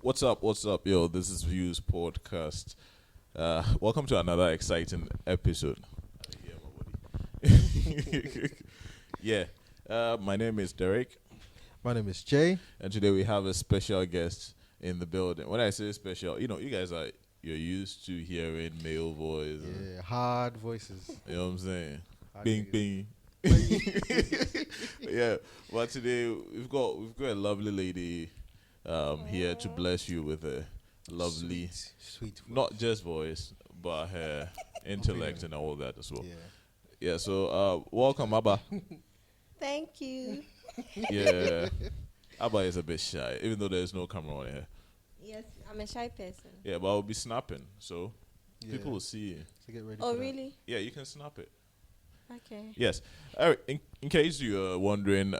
What's up? What's up, yo? This is Views Podcast. Welcome to another exciting episode. Yeah. My name is Derek, My name is Jay. and today we have a special guest in the building. When I say special, you guys you're used to hearing male voice. Yeah, hard voices. You know what I'm saying? Hard Bing niggas. bing. Yeah. But today we've got a lovely lady here to bless you with a lovely, Sweet voice. not just voice, but her intellect and all that as well. Yeah. Yeah, so welcome, Abba. Thank you. Yeah, Abba is a bit shy, even though there's no camera on here. Yes, I'm a shy person. Yeah, but I'll be snapping, so Yeah. people will see you. So get ready Oh, for that. really? Yeah, you can snap it. Okay. Yes. All right, in case you're wondering,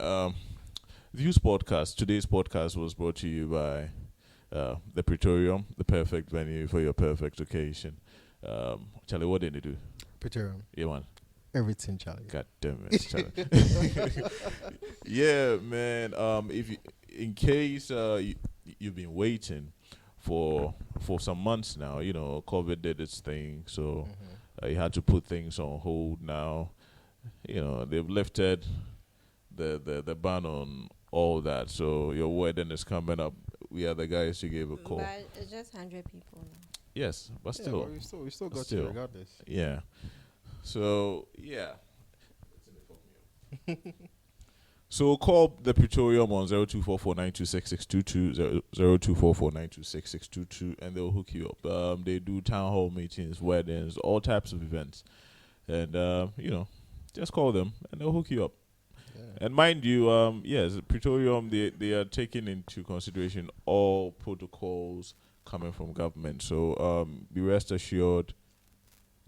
Views Podcast, today's podcast was brought to you by the Praetorium, the perfect venue for your perfect occasion. Charlie, what did they do? Praetorium. Yeah, man. Everything, Charlie. God damn it, Charlie. Yeah, man. In case you've been waiting for some months now, COVID did its thing, so you had to put things on hold now. They've lifted the ban on all that, so your wedding is coming up. We are the guys you gave a call. But it's just 100 people now. Yes, but Yeah, still, but we still got still. you regardless. yeah. So yeah. So call the Praetorium on 0244926622, 0244926622, and they'll hook you up. They do town hall meetings, weddings, all types of events, and just call them and they'll hook you up. Yeah. And mind you, yes, Praetorium, they are taking into consideration all protocols coming from government. So be rest assured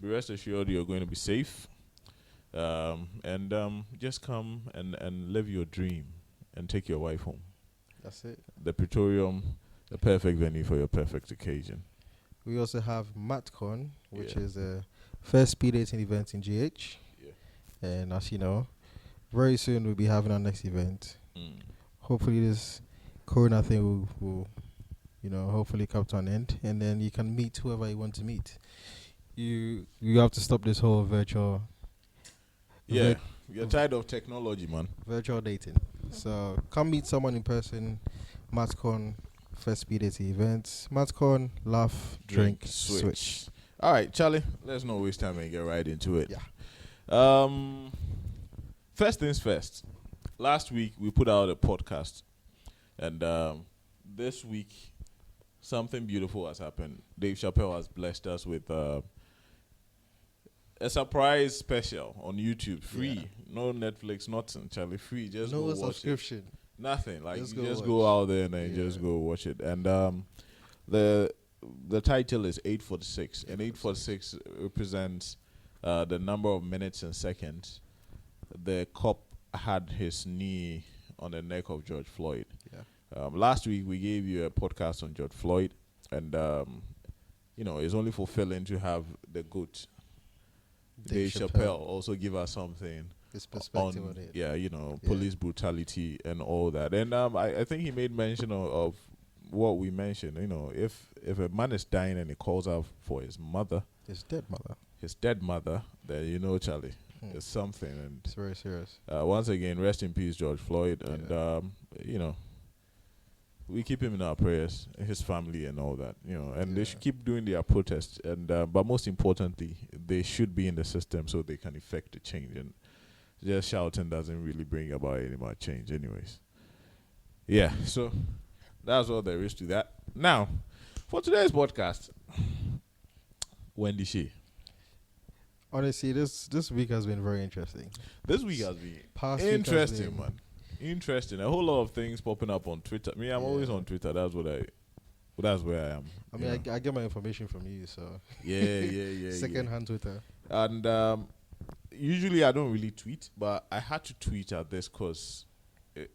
you're going to be safe. And just come and live your dream and take your wife home. That's it. The Praetorium, the perfect venue for your perfect occasion. We also have MatCon, which Yeah. is a first speed dating event in GH. Yeah. And as you know, very soon we'll be having our next event. Hopefully this corona thing will hopefully come to an end, and then you can meet whoever you want to meet. You have to stop this whole virtual Yeah, you're tired of technology, man. dating. So come meet someone in person. MatCon, first speed dating events. MatCon, laugh, drink, switch. All right, Charlie, let's not waste time and get right into it. Yeah. First things first. Last week we put out a podcast, and this week something beautiful has happened. Dave Chappelle has blessed us with a surprise special on YouTube, free. Yeah. No Netflix, nothing, Charlie. Free. Just No go watch subscription. it. Nothing. Like Just you go just watch. go out there and then Yeah. just go watch it. And the title is 846, and 846 represents the number of minutes and seconds the cop had his knee on the neck of George Floyd. Yeah. Last week we gave you a podcast on George Floyd, and it's only fulfilling to have the GOAT Dave Chappelle also give us something His perspective on on it. yeah, Yeah. police brutality and all that. And I think he made mention of what we mentioned. If a man is dying and he calls out for his mother, His dead mother. his dead mother, then Charlie, it's something. And It's very serious. once again, rest in peace, George Floyd. And we keep him in our prayers, his family and all that. And they should keep doing their protests. And but most importantly, they should be in the system so they can effect the change. And just shouting doesn't really bring about any more change, anyways. Yeah, so that's all there is to that. Now, for today's podcast, Wendy Shay. Honestly, this week has been very interesting. This week has been Past week has interesting, been- man. Interesting. A whole lot of things popping up on Twitter. Me, I'm always on Twitter. That's where I am. I mean, I get my information from you, so Yeah. second-hand Twitter. And usually I don't really tweet, but I had to tweet at this because it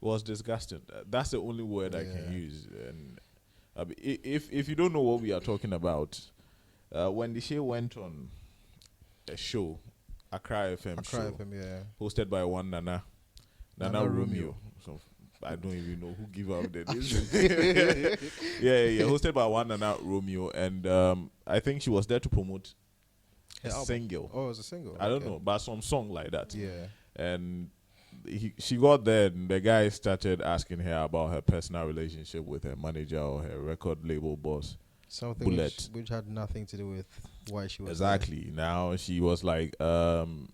was disgusting. That's the only word I can Yeah. use. And if you don't know what we are talking about, Wendy Shay went on a show, Accra FM show, FM, yeah. hosted by one Nana Romeo. So I don't even know who give out the news. Yeah. Hosted by one Nana Romeo, and I think she was there to promote a single. Oh, it's a single. I don't know, but some song like that. Yeah. And she got there, and the guy started asking her about her personal relationship with her manager or her record label boss. Something Bullet. which had nothing to do with why she was exactly there. Now she was like,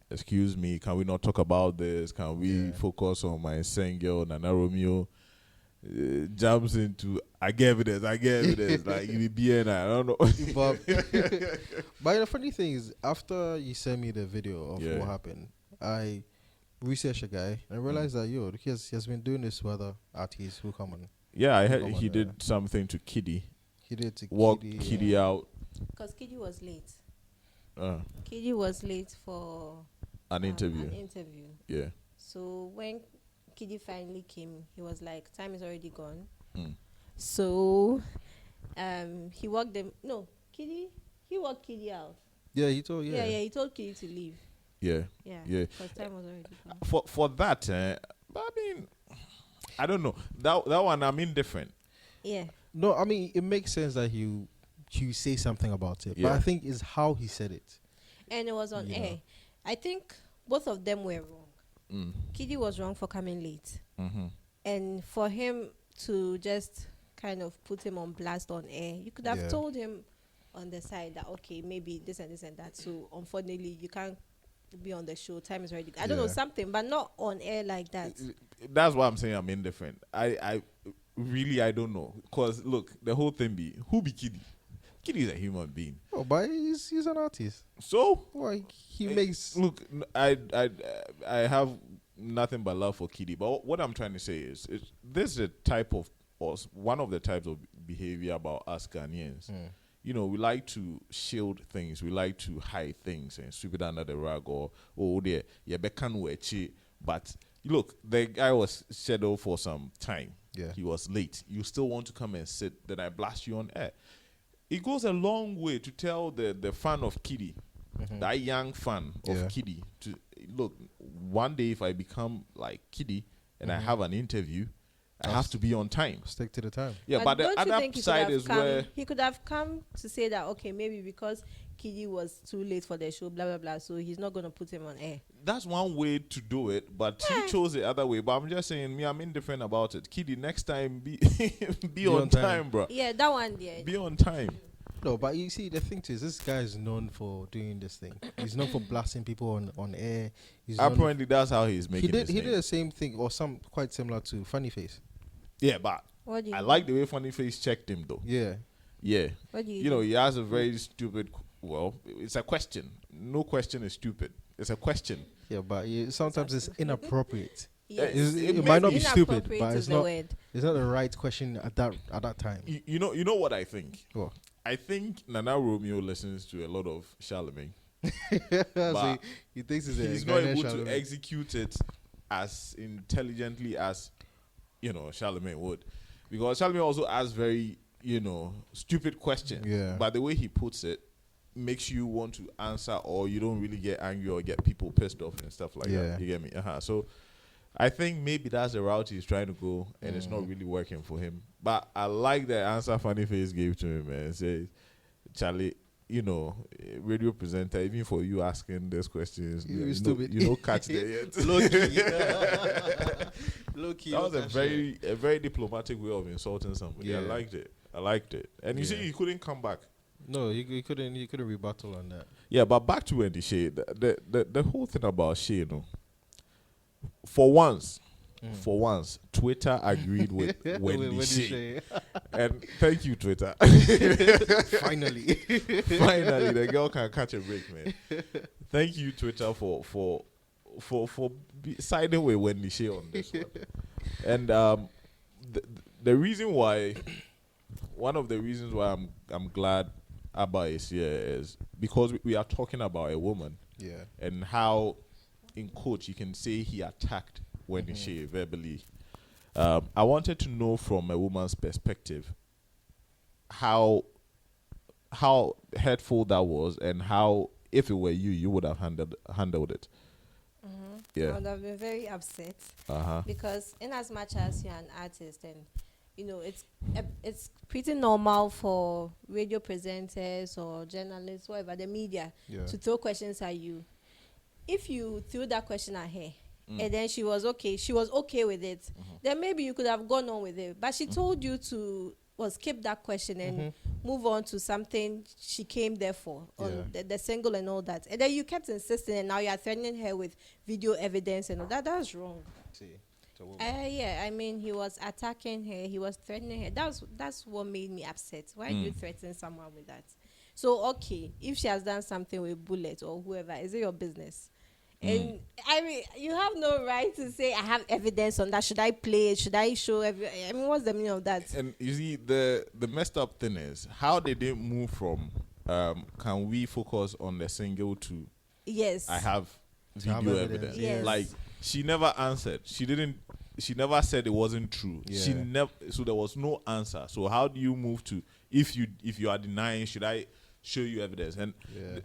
excuse me, can we not talk about this? Can we focus on my single? Nana Romeo jumps into I get evidence like you be BN, I don't know. But the funny thing is, after you sent me the video of what happened, I researched a guy and realized that he has been doing this to other artists who come on. Yeah, I heard he did something to Kiddy. He did to walk Kiddy out. Because Kiddy was late. Kiddy was late for an interview. Yeah. So when Kiddy finally came, he was like, time is already gone. So he walked them. No, Kiddy. He walked Kiddy out. Yeah, he told. Yeah, he told Kiddy to leave. Yeah. Because time was already gone. For that, I mean, I don't know. That one, I'm indifferent. Yeah. No, I mean it makes sense that you say something about it, but I think it's how he said it. And it was on air. I think both of them were wrong. Kiddy was wrong for coming late, and for him to just kind of put him on blast on air, you could have told him on the side that okay, maybe this and this and that. So unfortunately, you can't be on the show. Time is already. I don't know something, but not on air like that. That's why I'm saying I'm indifferent. I really, I don't know. Because, look, the whole thing be, who be Kiddy? Kiddy is a human being. Oh, but he's an artist. So? Why he makes... Look, I have nothing but love for Kiddy. But what I'm trying to say is this is a type of, or one of the types of behavior about us Ghanaians. You know, we like to shield things. We like to hide things and sweep it under the rug or, oh, there, but look, the guy was scheduled for some time. Yeah. He was late. You still want to come and sit, then I blast you on air. It goes a long way to tell the fan of Kiddy, that young fan of Kiddy, to look, one day if I become like Kiddy and I have an interview, I have to be on time. Stick to the time. Yeah, but the other side is where... He could have come to say that, okay, maybe because Kiddy was too late for the show, blah, blah, blah, so he's not going to put him on air. That's one way to do it, but he chose the other way. But I'm just saying, I'm indifferent about it. Kiddy, next time, be on time, bro. Yeah, that one, yeah. Be on time. No, but you see, the thing is, this guy is known for doing this thing. He's known for blasting people on air. Apparently, that's how he's making it. He did the same thing, or some quite similar to Funny Face. Yeah, but I like the way Funny Face checked him, though. Yeah. Yeah. You know, he has a very stupid... Well, it's a question. No question is stupid. It's a question. Yeah, but sometimes it's inappropriate. Yes. It might not be stupid, but it's not the right question at that time. You know what I think? What? I think Nana Romeo listens to a lot of Charlemagne. So he thinks he's not able to execute it as intelligently as Charlemagne would, because Charlemagne also asks very stupid questions. Yeah. But the way he puts it makes you want to answer, or you don't really get angry or get people pissed off and stuff like that. You get me? So I think maybe that's the route he's trying to go, and it's not really working for him. But I like the answer Funny Face gave to him, man. Says, Charlie, radio presenter, even for you asking these questions, you catch there yet. Low key. That was a very diplomatic way of insulting somebody. Yeah. I liked it. And you see, he couldn't come back. No, he couldn't rebuttal on that. Yeah, but back to Wendy Shay. The whole thing about Shay, for once, Twitter agreed with Wendy Shay. And thank you, Twitter. Finally, the girl can catch a break, man. Thank you, Twitter, for siding with Wendy Shay on this one. And the reason why, one of the reasons why I'm glad Abba is here is because we are talking about a woman. Yeah. And how, in quotes, you can say he attacked Wendy Shay verbally. I wanted to know from a woman's perspective how hurtful that was, and how, if it were you would have handled it. Yeah. I would have been very upset. Because in as much as you're an artist, and it's pretty normal for radio presenters or journalists, whatever, the media, to throw questions at you. If you threw that question at her, and then she was okay with it, then maybe you could have gone on with it. But she told you to skip that question and move on to something she came there for, on the single and all that. And then you kept insisting, and now you are threatening her with video evidence and all that. That's wrong. I mean, he was attacking her, he was threatening her. That's what made me upset. Why do you threaten someone with that? So, okay, if she has done something with Bullet or whoever, is it your business? And I mean, you have no right to say, I have evidence on that. Should I play it? Should I show I mean, what's the meaning of that? And you see, the messed up thing is, how did they move from can we focus on the single to yes, I have video evidence? Yes. Like, she never answered. She never said it wasn't true. She never. So there was no answer. So how do you move to, if you are denying, should I show you evidence? And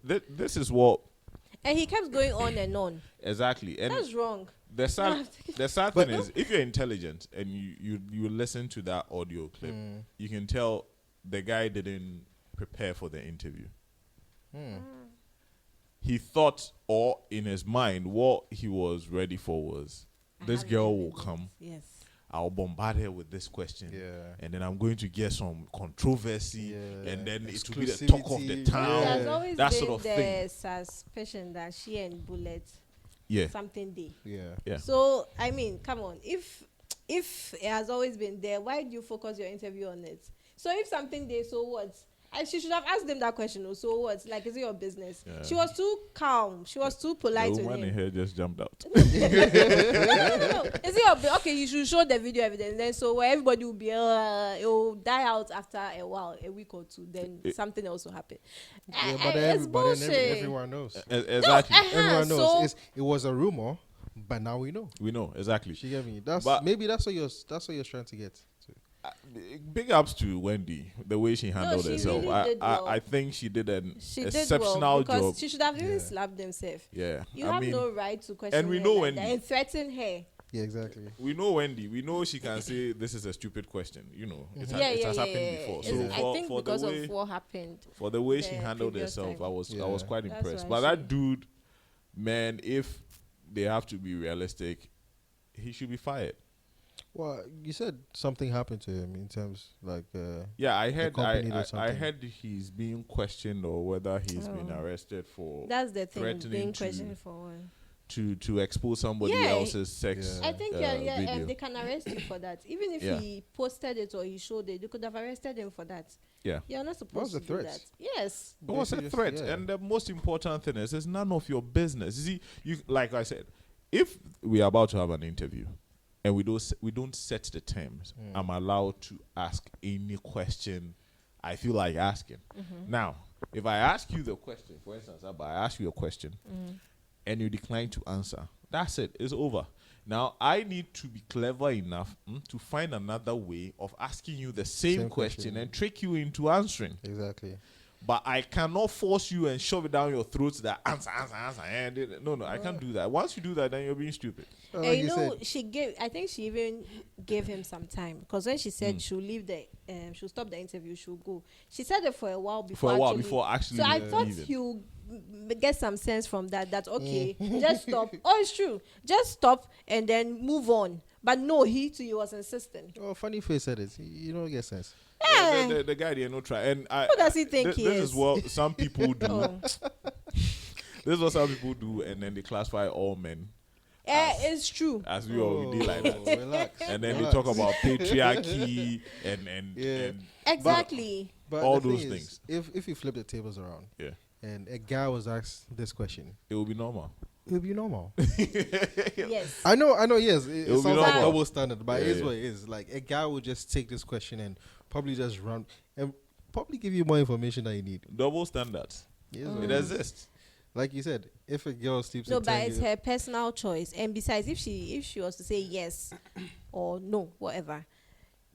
this is what. And he kept going on and on. Exactly. And that's wrong. The sad thing is, if you're intelligent and you listen to that audio clip, you can tell the guy didn't prepare for the interview. He thought, or in his mind, what he was ready for was, this girl will come. Yes. I'll bombard her with this question. And then I'm going to get some controversy. And then it will be the talk of the town. There's always that been sort of the thing. suspicion that she and Bullet something did. Yeah. So, I mean, come on. If it has always been there, why do you focus your interview on it? So if something there, so what? She should have asked them that question. So what? Like, is it your business? Yeah. She was too calm. She was too polite. The woman in here just jumped out. No. Is it your okay? You should show the video evidence. Then so everybody will be it will die out after a while, a week or two. Then something else will happen. But then everyone knows. Exactly. Everyone knows. So it was a rumor, but now we know. We know exactly. She gave me. That's what you're trying to get. Big ups to Wendy, the way she handled herself. Really I think she did an exceptional well because job. She should have even slapped themselves. Yeah, you have no right to question and we her know like Wendy and threaten her. Yeah, exactly. We know Wendy. We know she can say this is a stupid question. You know, it has happened before. So I think because of what happened, for the way she handled herself, I was quite impressed. But that dude, man, if they have to be realistic, he should be fired. Well, you said something happened to him in terms like I heard he's being questioned or whether he's been arrested for that's the thing, being questioned for to expose somebody else's sex. I think they can arrest you for that. Even if he posted it or he showed it, they could have arrested him for that. Yeah, you're not supposed to do that. Yes, it was a threat, and the most important thing is it's none of your business. You see, like I said, if we are about to have an interview and we don't set the terms, I'm allowed to ask any question I feel like asking. Now, if I ask you the question, for instance, I ask you a question and you decline to answer, that's it. It's over. Now, I need to be clever enough to find another way of asking you the same question and trick you into answering. Exactly. But I cannot force you and shove it down your throat that answer. And no, I can't do that. Once you do that, then you're being stupid. Like I think she even gave him some time, because when she said she'll leave she'll stop the interview, she'll go. She said it for a while before actually. So I thought he'll get some sense from that. Okay, just stop. Oh, it's true. Just stop and then move on. But no, he was insisting. Oh, funny face said it. You don't get sense. The guy didn't no try. And who does he think he is? This is what some people do. This is what some people do, and then they classify all men. It's true. As we already like that. Relax. And then they talk about patriarchy and exactly. But all those things. If you flip the tables around, and a guy was asked this question, it will be normal. It will be normal. Yes. I know. Yes, it sounds like double standard, but it is what it is. Like, a guy will just take this question and probably just run and probably give you more information than you need. Double standards. Yes, it exists. Like you said, if a girl sleeps, but it's her personal choice. And besides, if she was to say yes or no, whatever,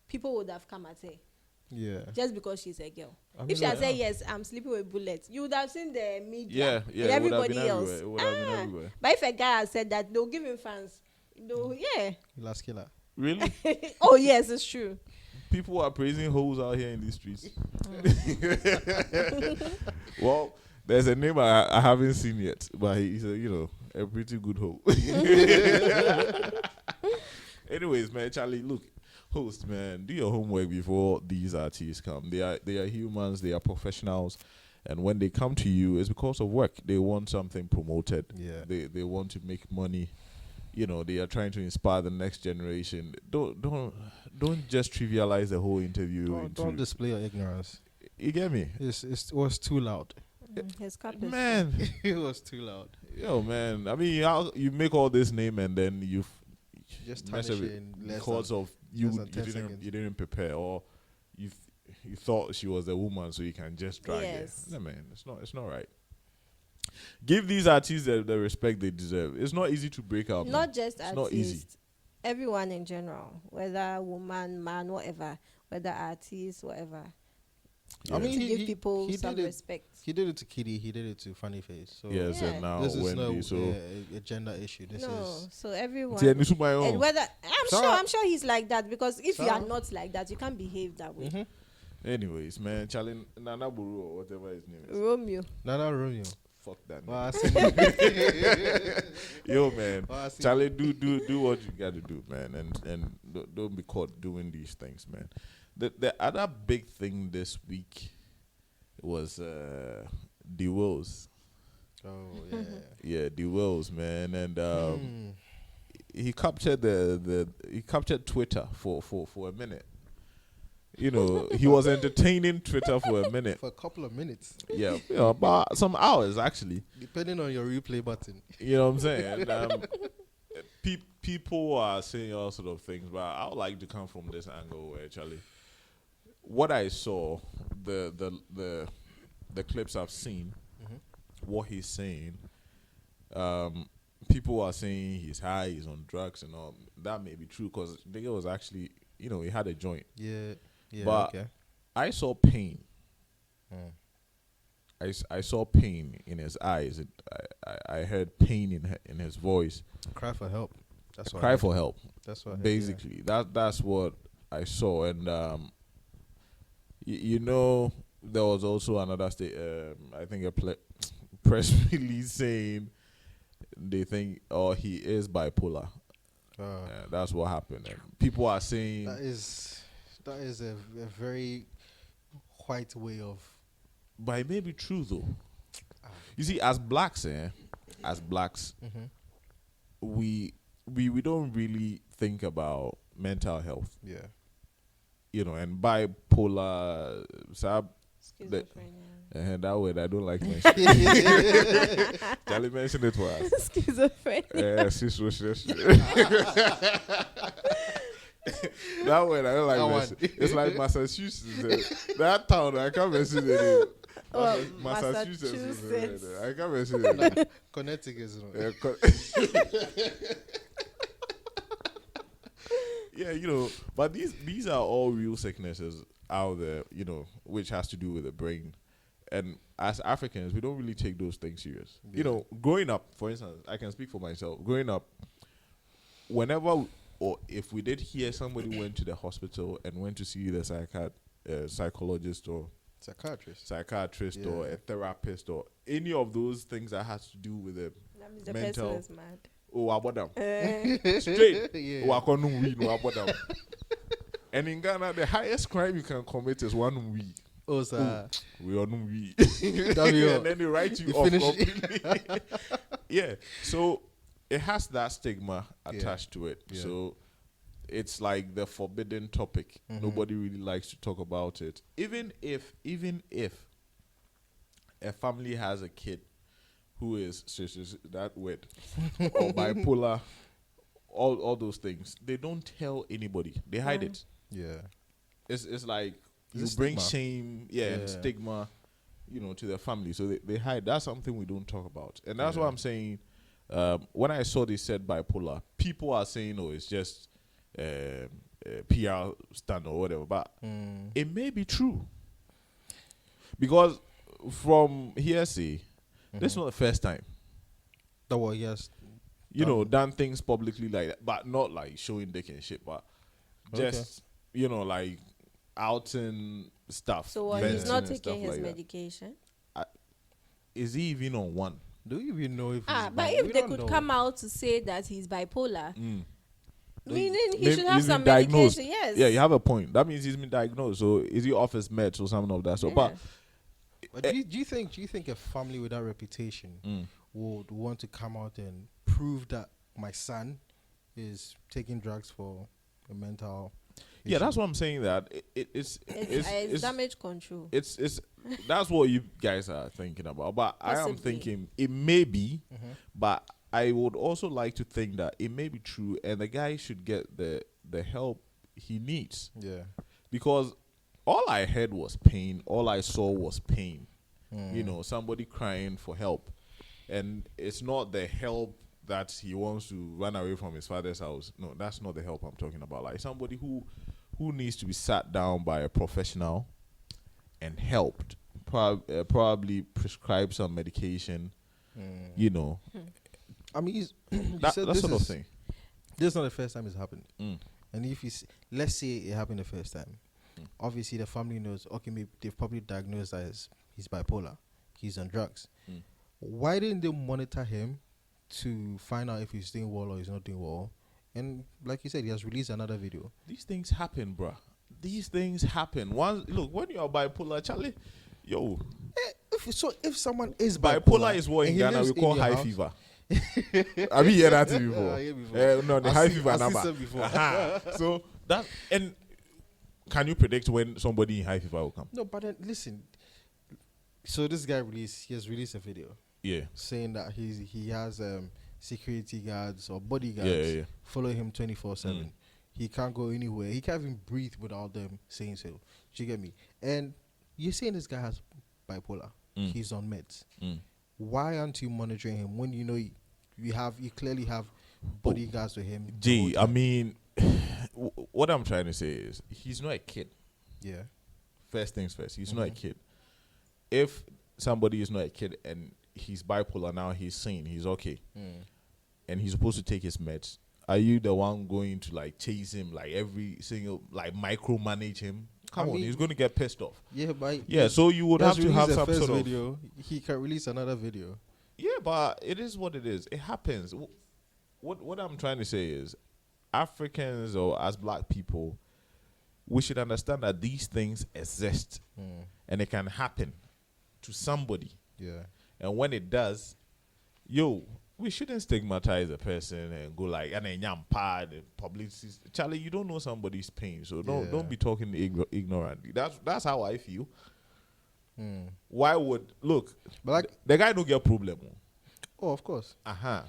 people would have come at her. Yeah. Just because she's a girl. I mean, If she had said, yeah. yes, I'm sleeping with bullets, you would have seen the media Yeah, and it would have been everybody else. everywhere. It would have been everywhere. But if a guy had said that, they'll give him fans. Yeah. Last killer. Really? Oh, yes, it's true. People are praising hoes out here in these streets. Well, there's a name I haven't seen yet, but he's a pretty good hoe. Anyways, man, Charlie, look, host, man, do your homework before these artists come. They are humans, they are professionals, and when they come to you, it's because of work. They want something promoted. Yeah. They want to make money. They are trying to inspire the next generation. Don't just trivialize the whole interview. Don't display your ignorance. You get me? It was too loud. His cup is Man, It was too loud. yo, man. I mean, how you make all this name and then you Just mess tarnish up it in because of less than 10 seconds. you didn't prepare, or you thought she was a woman, so you can just drag Yes. her. No, man, it's not right. Give these artists the respect they deserve. It's not easy to break out. not man. just It's not easy. artists, everyone in general, whether woman, man, whatever, whether artist, whatever. Yeah. I mean, To give people he some did it. respect. He did it to Kitty. He did it to Funny Face. So Yes, Yeah. and now this is Wendy. no So a gender issue. This No, is so everyone. Yeah, this is my And own. whether Sarah- I'm sure he's like that, because if you Sarah- are not like that, you can't behave that way. mm-hmm. Anyways, man, Charlie Nana Buru or whatever his name is. Romeo. Nana Romeo. Fuck that. Well, Name. I see. Yo, man, Well, I see. Charlie, do what you got to do, man, and don't be caught doing these things, man. The other big thing this week was DeeWills. Oh yeah. Yeah, DeeWills, man, and Hmm. he captured he captured Twitter for a minute. He was entertaining Twitter for a minute. For a couple of minutes, Yeah, about some hours actually. depending on your replay button. You know what I'm saying? People are saying all sort of things, but I would like to come from this angle where Charlie, what I saw, the clips I've seen, what he's saying, people are saying he's high, he's on drugs and all. That may be true because the guy was actually, he had a joint. Yeah. Yeah. But okay. I saw pain. Mm. I saw pain in his eyes. I heard pain in his voice. Cry for help. That's what. Cry for help. That's what. Basically, that's what I saw, and there was also another I think a press release saying they think he is bipolar. That's what happened. And people are saying That is a very white way of. but it may be true though. You see, as blacks, we don't really think about mental health. Yeah. And bipolar, and that word I don't like mentioning. Charlie mentioned it to us. Schizophrenia. That word I don't like That mentioning. It's like Massachusetts. That town I can't mention it. Massachusetts. I can't mention it. Connecticut is not. Yeah, but these are all real sicknesses out there, which has to do with the brain. And as Africans, we don't really take those things serious. Yeah. Growing up, for instance, I can speak for myself. Growing up, whenever or if we did hear somebody went to the hospital and went to see the psychologist or psychiatrist Yeah. or a therapist or any of those things that has to do with the That means the mental. person is mad. Oh, about them. Straight. Yeah. Oh, I can't know about them. And in Ghana, the highest crime you can commit is one we. Oh, sir. We are no we. W. And then they write you You off finish- completely. Yeah. So it has that stigma attached to it. Yeah. So it's like the forbidden topic. Mhm. Nobody really likes to talk about it. Even if a family has a kid who is that word or bipolar, all those things, they don't tell anybody. They hide it. Yeah. It's like It's you bring stigma. shame, and Yeah. stigma, to the family. So they hide. That's something we don't talk about, and that's Yeah. what I'm saying. When I saw they said bipolar, people are saying, "Oh, it's just PR stunt or whatever, but it may be true because from hearsay, this is not the first time. That was yes. You know, done things publicly like that, but not like showing dick and shit, but just like outing stuff. So he's not taking his like medication. Is he even on one? Do you even know if? But if they could come out to say that he's bipolar, meaning he should have some medication. Yes. Yeah, you have a point. That means he's been diagnosed. So is he off his meds or something of that sort? But do you think a family with that reputation would want to come out and prove that my son is taking drugs for a mental issue? Yeah, that's what I'm saying. That it's damage control. It's that's what you guys are thinking about. But possibly. I am thinking it may be, but I would also like to think that it may be true, and the guy should get the help he needs. Yeah, because all I heard was pain. All I saw was pain. Somebody crying for help, and it's not the help that he wants to run away from his father's house. No, that's not the help I'm talking about. Like somebody who needs to be sat down by a professional and helped, probably prescribe some medication. I mean, that sort of thing. This is not the first time it's happened. And if let's say it happened the first time, obviously the family knows. Okay, maybe they've probably diagnosed that he's bipolar, he's on drugs. Why didn't they monitor him to find out if he's doing well or he's not doing well? And like you said, he has released another video. These things happen, bruh. These things happen. Look, when you're bipolar, Charlie, yo. If someone is bipolar is what in Ghana we call high fever. Have you heard that before? No, the high fever number. So that, and can you predict when somebody in high fever will come? No, but then listen. So this guy has released a video. Yeah. Saying that he has security guards or bodyguards follow him 24/7. He can't go anywhere. He can't even breathe without them saying so. Do you get me? And you're saying this guy has bipolar. He's on meds. Why aren't you monitoring him when you know you clearly have bodyguards with him? I mean, what I'm trying to say is he's not a kid. Yeah. First things first, he's not a kid. If somebody is not a kid and he's bipolar now, he's sane, he's okay, and he's supposed to take his meds, are you the one going to like chase him, like every single, like micromanage him? Come on, he's going to get pissed off. Yeah, but so you would have to have some sort of video. He can release another video. Yeah, but it is what it is. It happens. What I'm trying to say is, Africans or as black people, we should understand that these things exist and it can happen to somebody. Yeah. And when it does, we shouldn't stigmatize a person and go like, and then and publicity. Charlie, you don't know somebody's pain, so don't be talking ignorantly. That's how I feel. Why would but like the guy don't get problem? Oh, of course.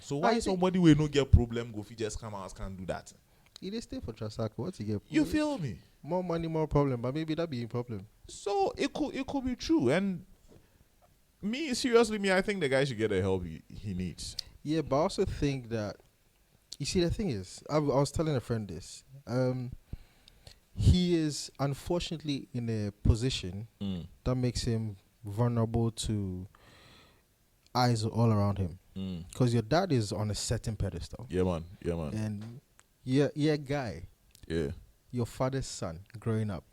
So why somebody will not get problem go if he just come out can't do that? He did stay for Trasaco. What's he get? You feel me? More money, more problem, but maybe that be a problem. So it could be true. And seriously, I think the guy should get the help he needs. Yeah, but I also think that, you see, the thing is, I was telling a friend this. He is unfortunately in a position that makes him vulnerable to eyes all around him. Because your dad is on a certain pedestal. Yeah, man. And you're a guy. Yeah. Your father's son growing up.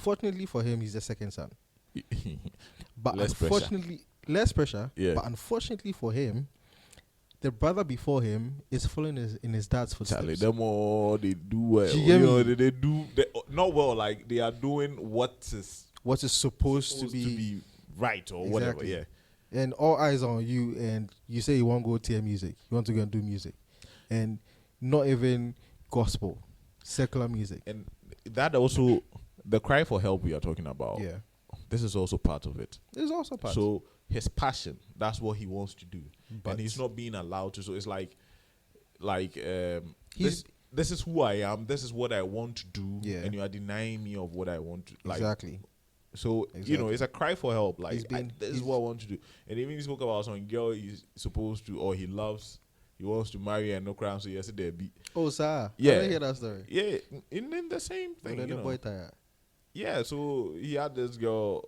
Fortunately for him, he's the second son. But less pressure. Yeah. But unfortunately for him, the brother before him is following in his dad's footsteps. Charlie, them all they do well. They do not well. Like they are doing what is supposed to be right or whatever. Yeah. And all eyes on you, and you say you want to go to music. You want to go and do music, and not even gospel, secular music. And that also, the cry for help we are talking about. Yeah. This is also part of it. This is also part. So his passion, that's what he wants to do, and he's not being allowed to. So it's like this is who I am. This is what I want to do, and you are denying me of what I want to. Like, exactly. So it's a cry for help. Like this is what I want to do. And even he spoke about some girl he's supposed to, or he loves, he wants to marry and no crown, so yesterday be. Oh, sir. Yeah. I didn't hear that story. Yeah, in the same thing. Then You the know. boy tired. Yeah, so he had this girl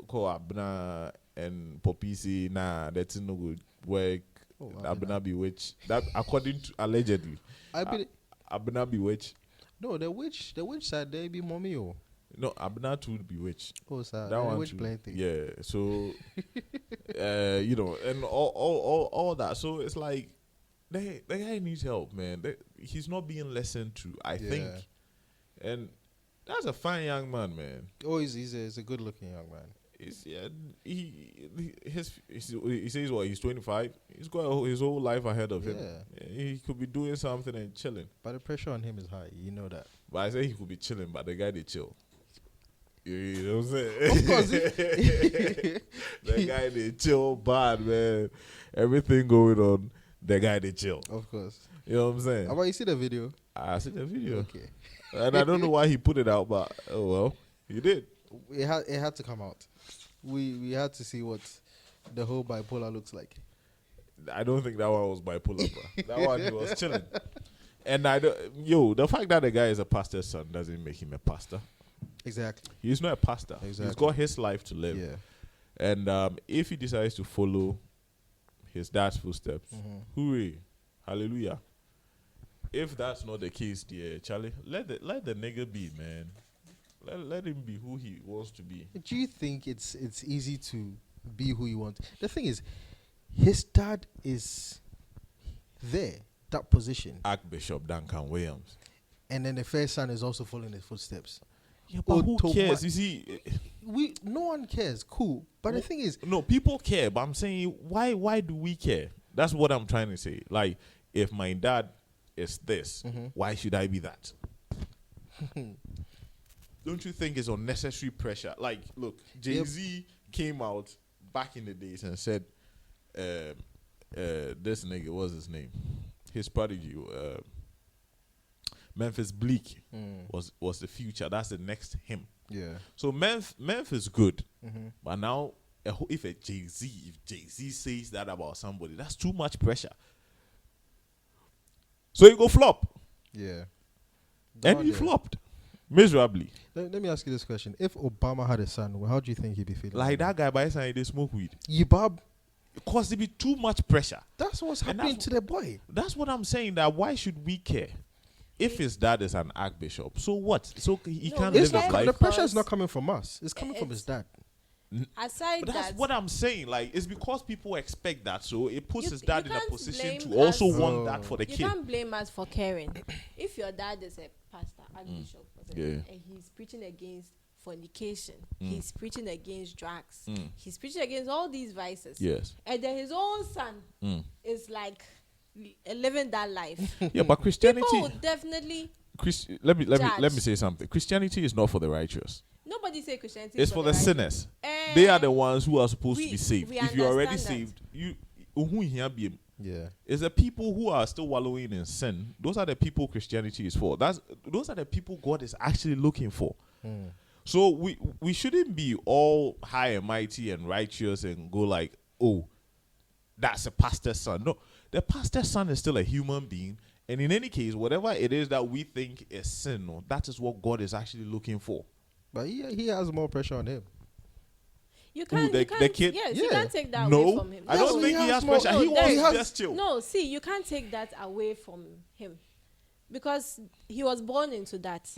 called Abna and Popisi. Nah, that's no good work. Oh, Abna bewitched. That according to allegedly. I believe. Abna bewitched. No, the witch side they be mommy. Oh, No, Abna too bewitched. oh, sir. That one witch too. plenty. Yeah, so you know, and all that. So it's like the guy needs help, man. He's not being listened to, I think. And that's a fine young man, man. Oh, he's a good looking young man. He says what, he's 25. He's got his whole life ahead of him. He could be doing something and chilling. But the pressure on him is high. You know that. But I say he could be chilling, but the guy they chill. You know what I'm saying? Of course. The guy they chill bad, man. Everything going on, the guy they chill. Of course. You know what I'm saying? How about you see the video? I see the video. Okay. And I don't know why he put it out, but oh well, he did. It had to come out. We had to see what the whole bipolar looks like. I don't think that one was bipolar, bro. That one he was chilling. And the fact that the guy is a pastor's son doesn't make him a pastor. Exactly. He's not a pastor. Exactly. He's got his life to live. Yeah. And if he decides to follow his dad's footsteps, hooray, hallelujah. If that's not the case, dear Charlie, let the nigga be, man. Let him be who he wants to be. Do you think it's easy to be who you want? The thing is, his dad is there, that position. Archbishop Duncan Williams. And then the first son is also following his footsteps. Yeah, but who cares? You see, no one cares. Cool. But the thing is, no, people care. But I'm saying, why do we care? That's what I'm trying to say. Like, if my dad is this, why should I be that? Don't you think it's unnecessary pressure? Like, look, Jay-Z came out back in the days and said, this nigga, what's his name? His prodigy, Memphis Bleak was the future. That's the next him. Yeah. So Memphis good, but now if Jay-Z says that about somebody, that's too much pressure. So he go flop. Yeah. And he flopped miserably. Let me ask you this question: if Obama had a son, how do you think he'd be feeling? Like that guy by his side, they smoke weed. Bob. Because there be too much pressure. That's what's happening to the boy. That's what I'm saying. That why should we care? If his dad is an archbishop, so what? So he can't live his life. The pressure is not coming from us. It's coming from his dad. Aside but that's that, what I'm saying. Like, it's because people expect that, so it puts his dad in a position to blame also us. want that for the you kid. can't blame us for caring. If your dad is a pastor, archbishop, and he's preaching against fornication, he's preaching against drugs, he's preaching against all these vices. Yes. And then his own son is like living that life. Yeah, but Christianity. People would definitely. Let me say something. Christianity is not for the righteous. Nobody say Christianity. It's for the sinners. They are the ones who are supposed to be saved. If you're already saved, Yeah. it's the people who are still wallowing in sin. Those are the people Christianity is for. Those are the people God is actually looking for. So we shouldn't be all high and mighty and righteous and go like, oh, that's a pastor's son. No, the pastor's son is still a human being. And in any case, whatever it is that we think is sin, that is what God is actually looking for. But he has more pressure on him. You can't, the kid? Yes, you can't take that No, away from him. I don't think he has pressure. He wants to just chill. No, see, you can't take that away from him. Because he was born into that.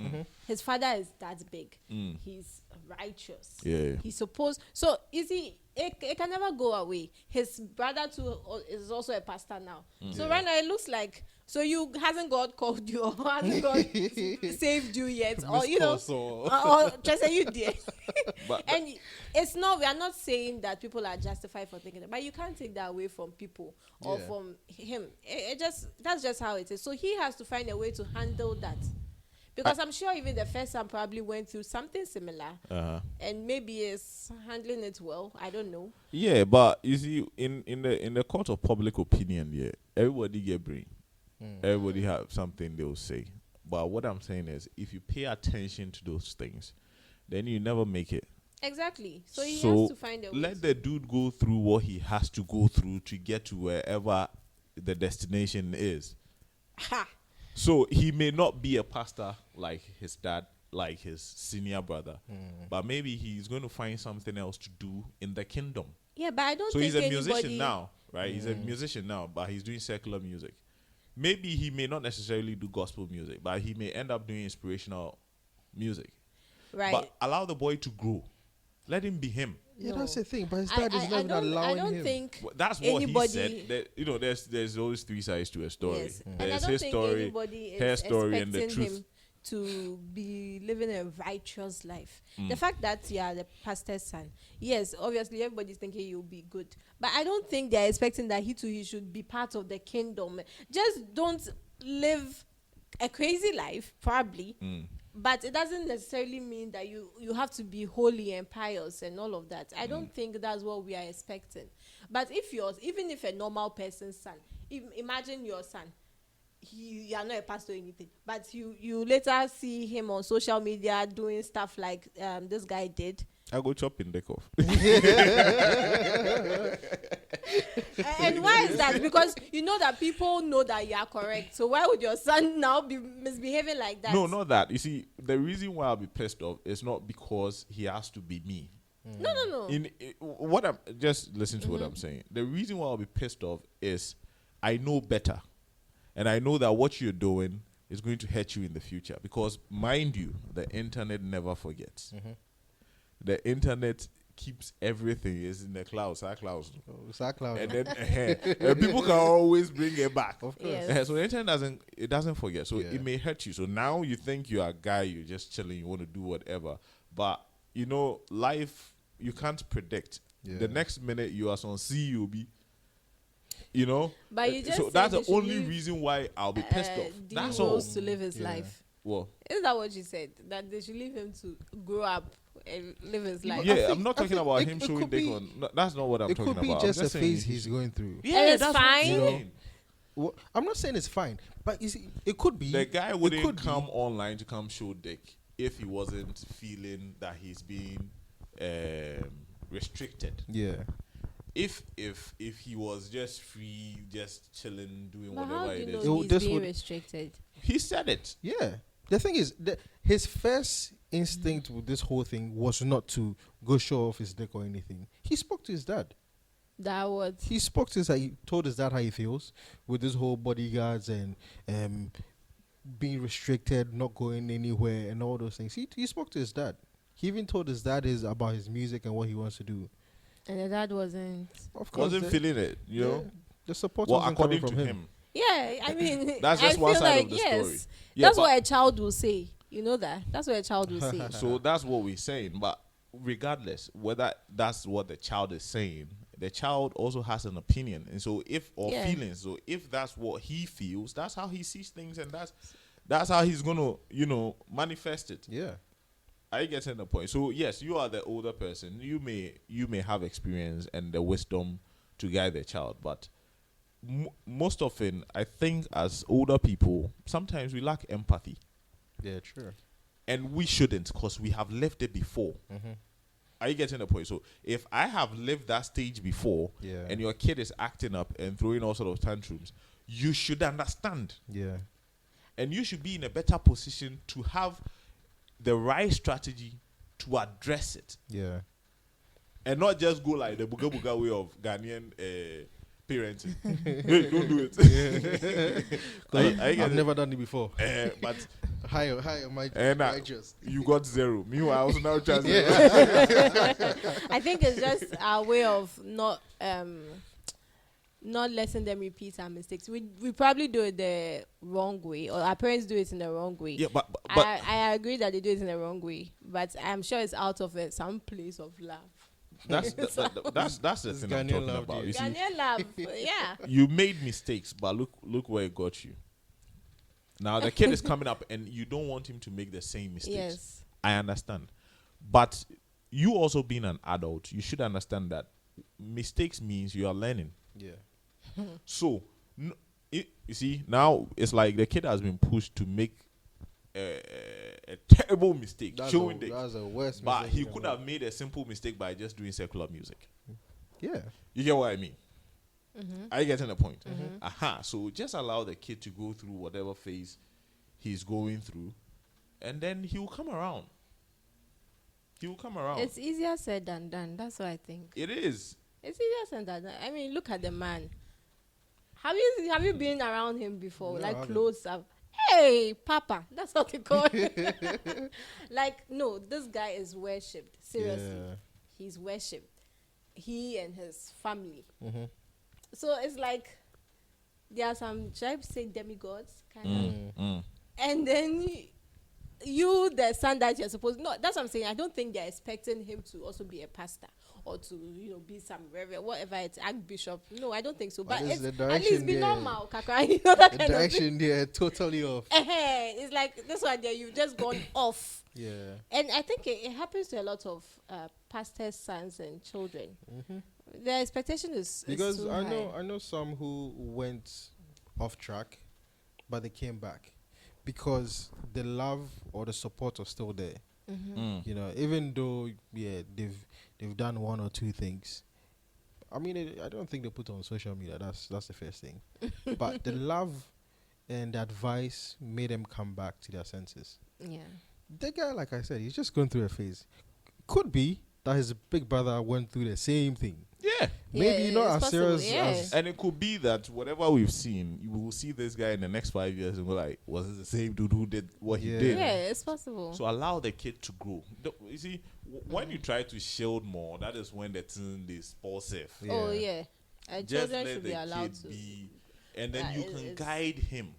His father is that big. He's righteous. Yeah. He's supposed. So, you see, it can never go away. His brother, too, is also a pastor now. So, right now, it looks like. So, hasn't God called you or hasn't God saved you yet? Or, or just say you did. And it's not, we are not saying that people are justified for thinking that. But you can't take that away from people or from him. That's just how it is. So, he has to find a way to handle that. Because I'm sure even the first son probably went through something similar. And maybe is handling it well. I don't know. Yeah, but you see, in the court of public opinion, everybody get brain. Everybody have something they'll say. But what I'm saying is, if you pay attention to those things, then you never make it. Exactly. So he has to find a way. Let the dude go through what he has to go through to get to wherever the destination is. Ha. So he may not be a pastor like his dad, like his senior brother, but maybe he's going to find something else to do in the kingdom. Yeah, but I don't So think he's a musician now, right? He's a musician now, but he's doing secular music. Maybe he may not necessarily do gospel music, but he may end up doing inspirational music. Right. But allow the boy to grow. Let him be him. Yeah, No. that's the thing. But his dad is not even allowing him. I don't think Well, that's what he said. That, there's always three sides to a story. Yes. And There's I don't his think story, anybody her is story, and the expecting truth. him to be living a righteous life. The fact that you are the pastor's son, yes, obviously everybody's thinking you'll be good, but I don't think they're expecting that he should be part of the kingdom. Just don't live a crazy life, probably. But it doesn't necessarily mean that you have to be holy and pious and all of that. I don't think that's what we are expecting. But even if a normal person's son, imagine your son, you are not a pastor or anything, but you later see him on social media doing stuff like this guy did. I go chopping deck off. And why is that? Because you know that people know that you are correct. So why would your son now be misbehaving like that? No, not that. You see, the reason why I'll be pissed off is not because he has to be me. No. What I'm just listen to what I'm saying. The reason why I'll be pissed off is I know better, and I know that what you're doing is going to hurt you in the future. Because mind you, the internet never forgets. The internet keeps everything is in the clouds, our clouds. And then and people can always bring it back. Of course. Yes. So the internet doesn't forget. So it may hurt you. So now you think you're a guy, you're just chilling, you want to do whatever. But you know, life you can't predict. Yeah. The next minute you are on CUB. You know? But you just so said that's they the should only leave, reason why I'll be pissed off. That's all. DeeWills to live his life. Well, Isn't that what you said? That they should leave him to grow up and live his life. yeah, I'm not talking about him it showing could dick be- on. No, that's not what I'm It talking could be about. just I'm a saying phase he he's should- going through. And it's that's what I'm fine. saying. Well, I'm not saying it's fine, but you see, it could be. The guy it wouldn't could come online to come show dick if he wasn't feeling that he's being restricted. Yeah. If he was just free, just chilling, doing But how whatever do it you is, know This he's being would- restricted? he said it. Yeah. The thing is, his first instinct with this whole thing was not to go show off his dick or anything. He spoke to his dad. That was He spoke to his dad. He told his dad how he feels with this whole bodyguards and being restricted, not going anywhere, and all those things. He spoke to his dad. He even told his dad about his music and what he wants to do. and the dad wasn't. Of course, Wasn't feeling it, you know. the support Well, wasn't coming according from to him. him. Yeah, I mean, That's I just one feel side like, of the yes, story. Yeah, that's but- what a child will say. You know that. That's what a child will say. So that's what we're saying. But regardless, whether that's what the child is saying, the child also has an opinion, and so Yeah. feelings. So if that's what he feels, that's how he sees things, and that's how he's gonna, manifest it. Yeah. Are you getting the point? So yes, you are the older person. You may have experience and the wisdom to guide the child, but most often, I think as older people, sometimes we lack empathy. Yeah, true. And we shouldn't, because we have lived it before. Are you getting the point? So if I have lived that stage before, Yeah. and your kid is acting up and throwing all sort of tantrums, you should understand. Yeah. And you should be in a better position to have the right strategy to address it. Yeah. And not just go like the buga buga way of Ghanaian parenting. Hey, don't do it. I've never done it before. But Hi, my just. you got 0. Meanwhile, I was now just 0. I think it's just our way of not letting them repeat our mistakes. We probably do it the wrong way, or our parents do it in the wrong way. Yeah, but I agree that they do it in the wrong way, but I'm sure it's out of some place of love. that's the thing I'm Ghanaian talking love, about. dude. You see, Ghanaian love, yeah. you made mistakes, but look where it got you. Now the kid is coming up, and you don't want him to make the same mistakes. Yes. I understand, but you also being an adult, you should understand that mistakes means you are learning. Yeah. So, you see, now it's like the kid has been pushed to make a terrible mistake, showing dick. That's a worst But mistake he you can could make. have made a simple mistake by just doing secular music. Yeah. You get what I mean? Are you getting the point? So just allow the kid to go through whatever phase he's going through, and then he will come around. He will come around. It's easier said than done. That's what I think. It is. It's easier said than done. I mean, look at the man. Have you been around him before? No, like close up. Hey, Papa. That's what they call it. Like, no, this guy is worshipped. Seriously. Yeah. He's worshipped. He and his family. So it's like there are some, should I say, demigods kind of. And then you, the son that you're supposed, no, that's what I'm saying. I don't think they're expecting him to also be a pastor or to, be some reverend, whatever it's, archbishop. No, I don't think so. But it's, at least be normal, Kaka. That kind direction there, totally off. It's like this one there, you've just gone off. Yeah. And I think it happens to a lot of pastors' sons and children. The expectation is because too I high. know some who went off track, but they came back because the love or the support was still there. Even though they've done one or two things. I mean, I don't think they put it on social media. That's the first thing. But the love and the advice made them come back to their senses. Yeah. The guy, like I said, he's just going through a phase. Could be that his big brother went through the same thing. Yeah. Maybe not as serious as... And it could be that whatever we've seen, you will see this guy in the next 5 years and go like, was it the same dude who did what he did? Yeah, it's possible. So allow the kid to grow. You see, when you try to shield more, that is when the thing is safe. Yeah. Oh, yeah. Just let should be allowed to be, and then you can guide him.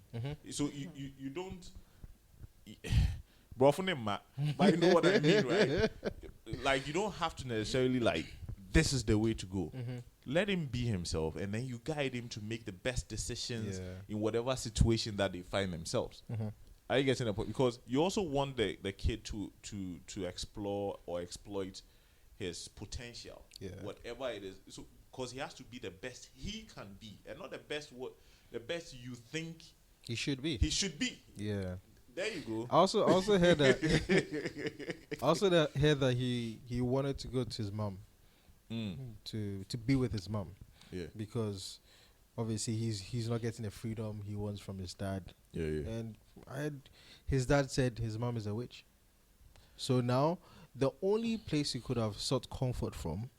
So you don't... Bro, but you know what I mean, right? Like, you don't have to necessarily like, this is the way to go. Let him be himself, and then you guide him to make the best decisions in whatever situation that they find themselves. Are you getting the point? Because you also want the kid to explore or exploit his potential, whatever it is. So, because he has to be the best he can be, and not the best you think he should be. He should be. Yeah. There you go. I also heard that. Heard that he wanted to go to his mom, to be with his mom. Yeah. Because obviously he's not getting the freedom he wants from his dad. Yeah. And his dad said his mom is a witch. So now the only place he could have sought comfort from,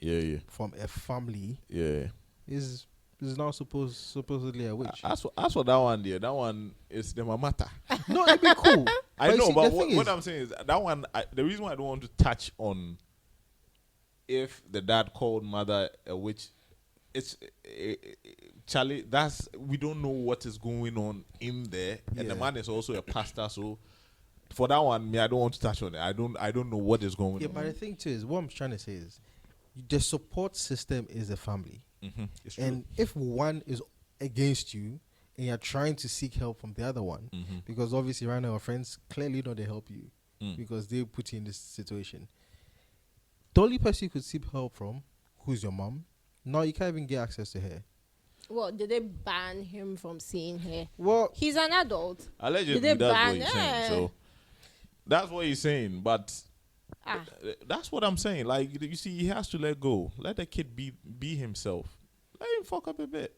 from a family, is now supposedly a witch. As for that one there, that one is the mamata. No, it'd be cool. I know, but what I'm saying is that one. The reason why I don't want to touch on if the dad called mother a witch, it's Charlie. We don't know what is going on in there, and the man is also a pastor. So for that one, I don't want to touch on it. I don't know what is going on. Yeah, but the thing too is, what I'm trying to say is, the support system is a family. And if one is against you and you're trying to seek help from the other one, because obviously right now our friends clearly know they help you because they put you in this situation. The only person you could seek help from, who's your mom, now you can't even get access to her. Well, did they ban him from seeing her? Well, he's an adult. Allegedly, that's what he's saying. So that's what he's saying, but that's what I'm saying. Like, you see, he has to let go. Let the kid be himself. Let him fuck up a bit.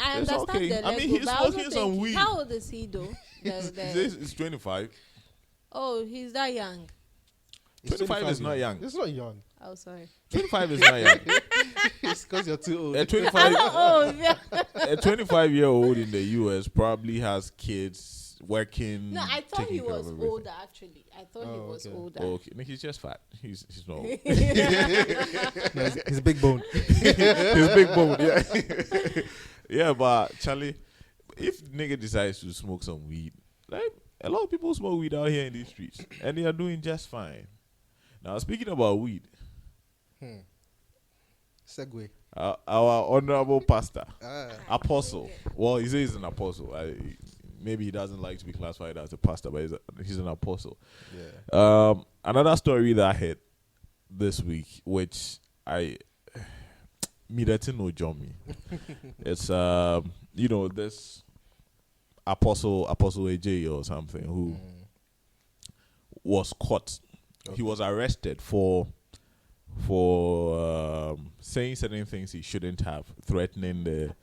I understand the I mean, he's smoking some weed. How old is he, though? He's 25. Oh, he's that young. 25 is not young. It's not young. Oh, sorry. 25 is not young. It's because you're too old. A 25-year-old in the US probably has kids working. No, I thought he was older, actually. I thought he was older. Oh, okay. No, he's just fat. He's not old. No, he's big bone. He's big bone, yeah. Yeah, but Charlie, if nigga decides to smoke some weed, like, a lot of people smoke weed out here in these streets, and they are doing just fine. Now, speaking about weed, segue. Our honorable pastor, apostle. Well, he says he's an apostle. Maybe he doesn't like to be classified as a pastor, but he's an apostle. Yeah. Another story that hit this week, which me that no Johnny. It's this apostle AJ or something who was caught. Okay. He was arrested for for saying certain things he shouldn't have, threatening the.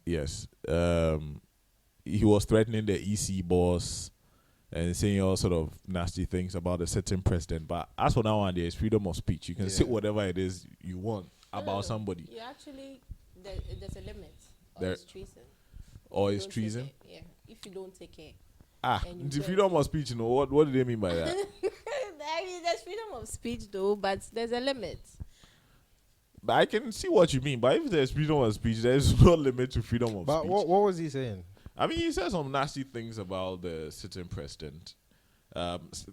Yes. He was threatening the EC boss and saying all sort of nasty things about the sitting president. But as for now, there is freedom of speech. You can say whatever it is you want about somebody. You actually, there's a limit. Or it's treason. Or it's treason? Yeah. If you don't take it. The freedom of speech, what do they mean by that? I mean, there's freedom of speech, though, but there's a limit. But I can see what you mean. But if there's freedom of speech, there's no limit to freedom of speech. But what was he saying? I mean, he said some nasty things about the sitting president.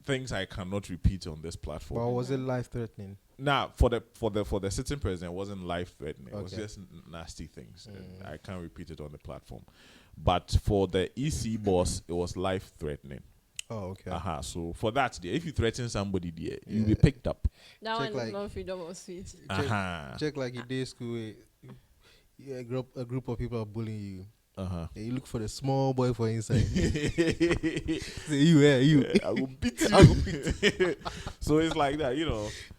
Things I cannot repeat on this platform. But was it life-threatening? Nah, for the sitting president, it wasn't life-threatening. It was just nasty things. And I can't repeat it on the platform. But for the EC boss, it was life-threatening. Oh, okay. So for that, if you threaten somebody there, you'll be picked up. That one is not freedom of speech. Check like in day school, a group of people are bullying you. You look for the small boy for inside. Say you. I will beat you. So it's like that,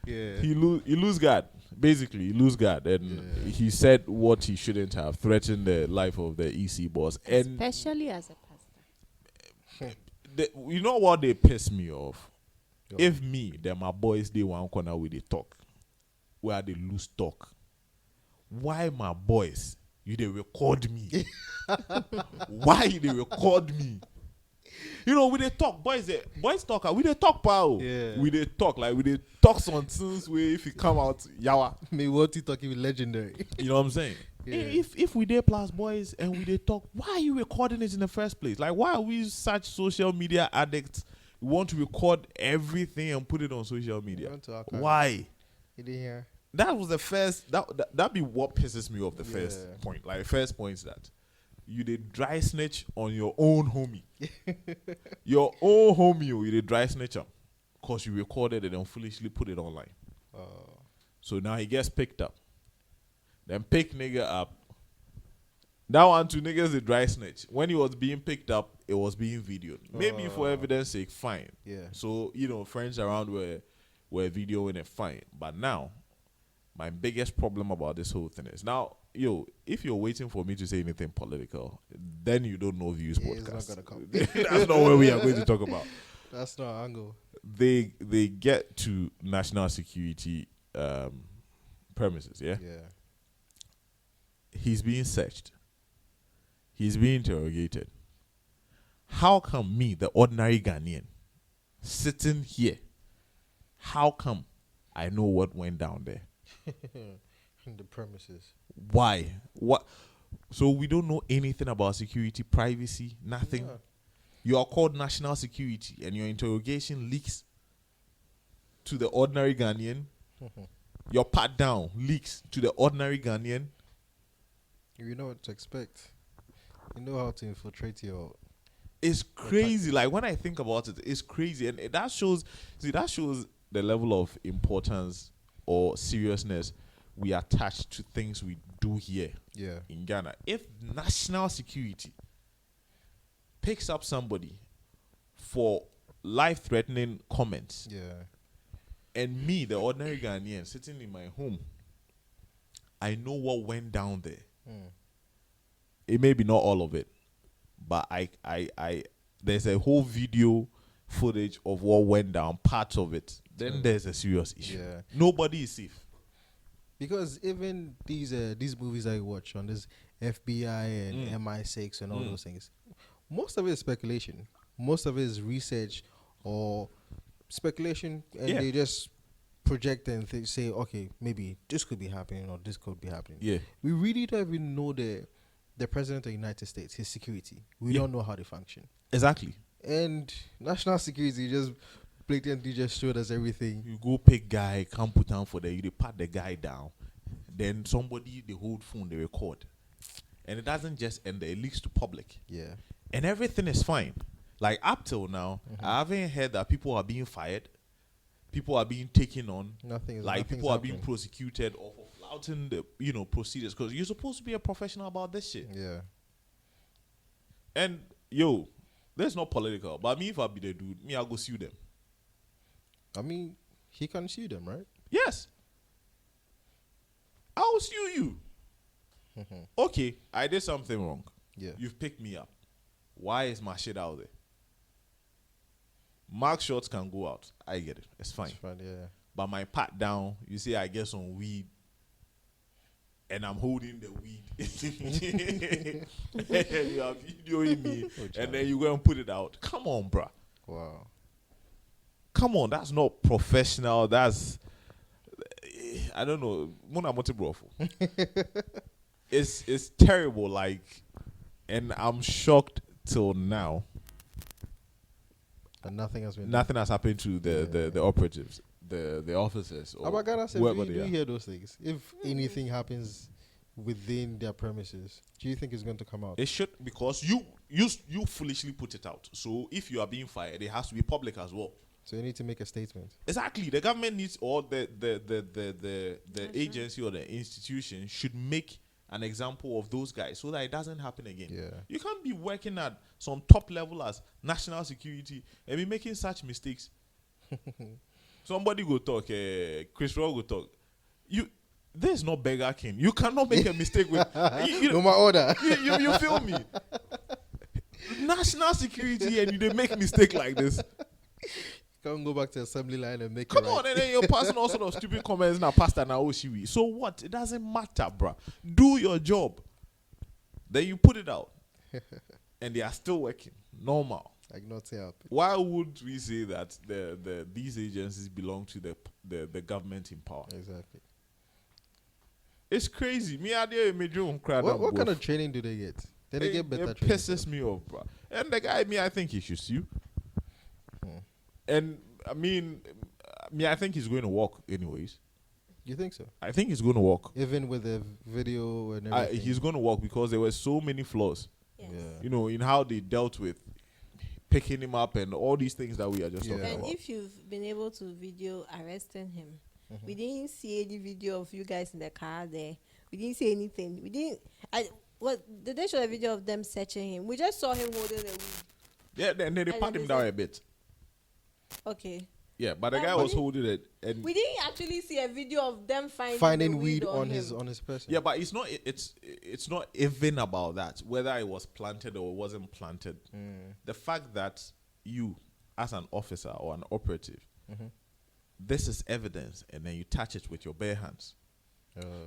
Yeah. He lose guard. Basically, he lose guard, and he said what he shouldn't have, threatened the life of the EC boss, and especially as a pastor. You know what they piss me off? If then my boys they one corner where they talk, where they lose talk. Why my boys? You they record me. Why they record me? We they talk, boys talk. We they talk, pal. Yeah. We they talk like we they talk some things where if you come out, yawa. Me what you talking with legendary. You know what I'm saying? Yeah. If we they plus boys and we they talk, why are you recording it in the first place? Like why are we such social media addicts? We want to record everything and put it on social media. Why? You didn't hear? That was the first. That be what pisses me off. The first point, like first point is that you did dry snitch on your own homie. Your own homie, you did dry snitch him because you recorded it and foolishly put it online. So now he gets picked up. Then pick nigga up. That one two niggas the dry snitch. When he was being picked up, it was being videoed. Maybe for evidence sake, fine. Yeah. So friends around were videoing it, fine. But now, my biggest problem about this whole thing is now, if you're waiting for me to say anything political, then you don't know Views podcast. It's not gonna come. That's not what we are going to talk about. That's not our angle. They get to national security premises, yeah? Yeah. He's being searched. He's being interrogated. How come me, the ordinary Ghanaian, sitting here, how come I know what went down there? In the premises. Why? What? So we don't know anything about security, privacy, nothing. Yeah. You are called national security and your interrogation leaks to the ordinary Ghanaian. Your pat down leaks to the ordinary Ghanaian. You know what to expect. You know how to infiltrate your... It's crazy. Like when I think about it, it's crazy. And that shows the level of importance or seriousness we attach to things we do here in Ghana. If national security picks up somebody for life-threatening comments, and me, the ordinary Ghanaian, sitting in my home, I know what went down there. It may be not all of it, but I there's a whole video footage of what went down, parts of it. Then there's a serious issue. Nobody is safe. Because even these movies I watch on this FBI and MI6 and all those things, most of it is speculation. Most of it is research or speculation, and they just project and say, okay, maybe this could be happening or this could be happening. Yeah, we really don't even know the president of the United States, his security. We don't know how they function. Exactly. And national security just blatantly just showed us everything. You go pick guy, come put down for you pat the guy down. Then somebody, they hold phone, they record. And it doesn't just end there, it leaks to public. Yeah. And everything is fine. Like up till now, I haven't heard that people are being fired. People are being taken on. People are being prosecuted or for flouting the procedures, because you're supposed to be a professional about this shit. Yeah. And that's not political. But me, if I be the dude, I'll go sue them. I mean, He can sue them, right? Yes. I'll sue you. Okay, I did something wrong. Yeah. You've picked me up. Why is my shit out there? Mark shots can go out. I get it. It's fine. It's fine, yeah. But my pat down, you see, I get some weed, and I'm holding the weed. And you are videoing me, and then you go and put it out. Come on, bruh. Wow. Come on, that's not professional. That's, I don't know. It's terrible. Like, and I'm shocked till now. And nothing has been. Nothing has happened to the operatives, the officers. Or Ghana said, whoever do they you are. hear those things? If anything happens within their premises, do you think it's going to come out? It should, because you foolishly put it out. So if you are being fired, it has to be public as well. So you need to make a statement. Exactly. The government needs, or the agency or the institution should make an example of those guys so that it doesn't happen again. Yeah. You can't be working at some top level as national security and be making such mistakes. Somebody go talk, Chris Rock go talk. There's no beggar king. You cannot make a mistake with No my order. You feel me? National security, and they make mistake like this. Can't go back to assembly line and make Come it on, right. and then you're passing all sort of stupid comments now, Pastor now Oshiwi. So what? It doesn't matter, bruh. Do your job. Then you put it out. And they are still working. Normal. Like nothing happened. Why would we say that these agencies belong to the government in power? Exactly. It's crazy. Me idea What kind of training do they get? Then they get better it training. pisses me off, bro. And the guy, I think he should sue. And I think he's going to walk anyways. You think so? I think he's going to walk. Even with the video and everything. He's going to walk because there were so many flaws. Yes. Yeah. In how they dealt with picking him up and all these things that we are just talking And about. if you've been able to video arresting him, we didn't see any video of you guys in the car there. We didn't see anything. We didn't. Did they show a video of them searching him? We just saw him holding the weed. Yeah, and then they pat him down a bit. Okay. Yeah, but the guy was holding it, and We didn't actually see a video of them finding the weed on him. his person. yeah, but it's not even about that, whether it was planted or it wasn't planted. The fact that you, as an officer or an operative, this is evidence, and then you touch it with your bare hands.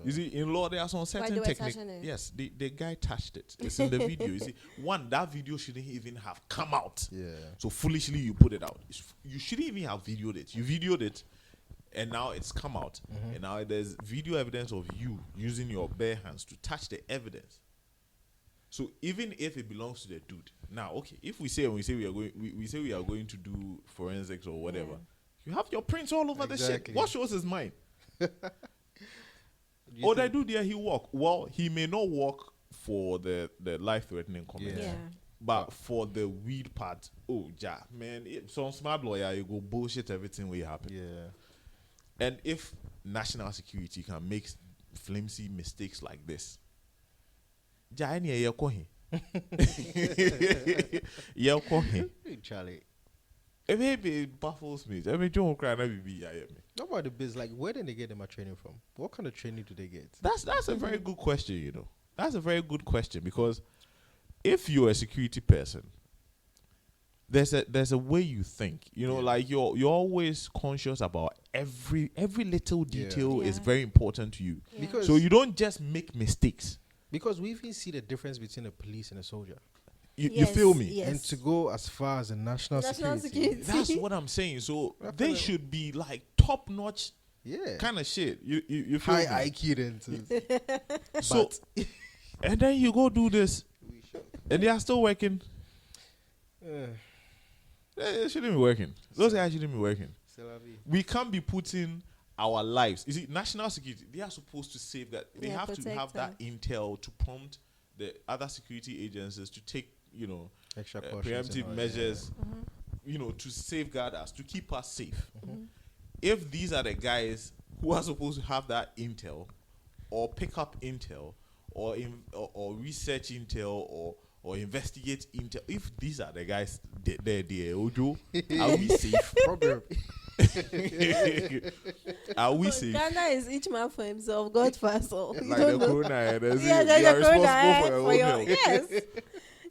You see, in law, there are some certain they were techniques. touching it? Yes, the guy touched it. It's in the video. You see, that video shouldn't even have come out. Yeah. So foolishly, you put it out. You shouldn't even have videoed it. You videoed it, and now it's come out. And now there's video evidence of you using your bare hands to touch the evidence. So even if it belongs to the dude, now okay, if we say we are going to do forensics or whatever, you have your prints all over the shit. What shows is mine? The dude there, he walk. Well, he may not walk for the life-threatening comments. Yeah. But for the weed part, man, some smart lawyer, you go bullshit everything will happen. Yeah. And if national security can make flimsy mistakes like this, Charlie. It baffles me. Nobody biz like where did they get them training from? What kind of training do they get? That's a very good question, That's a very good question, because if you're a security person, there's a way you think. Like you're always conscious about every little detail is very important to you. Yeah. Because So you don't just make mistakes. Because we even see the difference between a police and a soldier. You feel me? Yes. And to go as far as a national security. That's what I'm saying. So What they kind of- should be like top notch Yeah. kind of shit. You feel High me? IQ then too. So and then you go do this, and they are still working. They shouldn't be working. Those guys shouldn't be working. We can't be putting our lives. You see, national security, they are supposed to safeguard. They have to protect have that intel to prompt the other security agencies to take, Extra cautions and preemptive all, measures, to safeguard us, to keep us safe. If these are the guys who are supposed to have that intel, or pick up intel, or research intel, or investigate intel, if these are the guys there, Ojo, are we safe? Proverb. Are we Oh, safe? Ghana is each man for himself. God first. So you Like don't the know. corona, there's Yeah, you there's are a corona responsible for for your your own health. yes,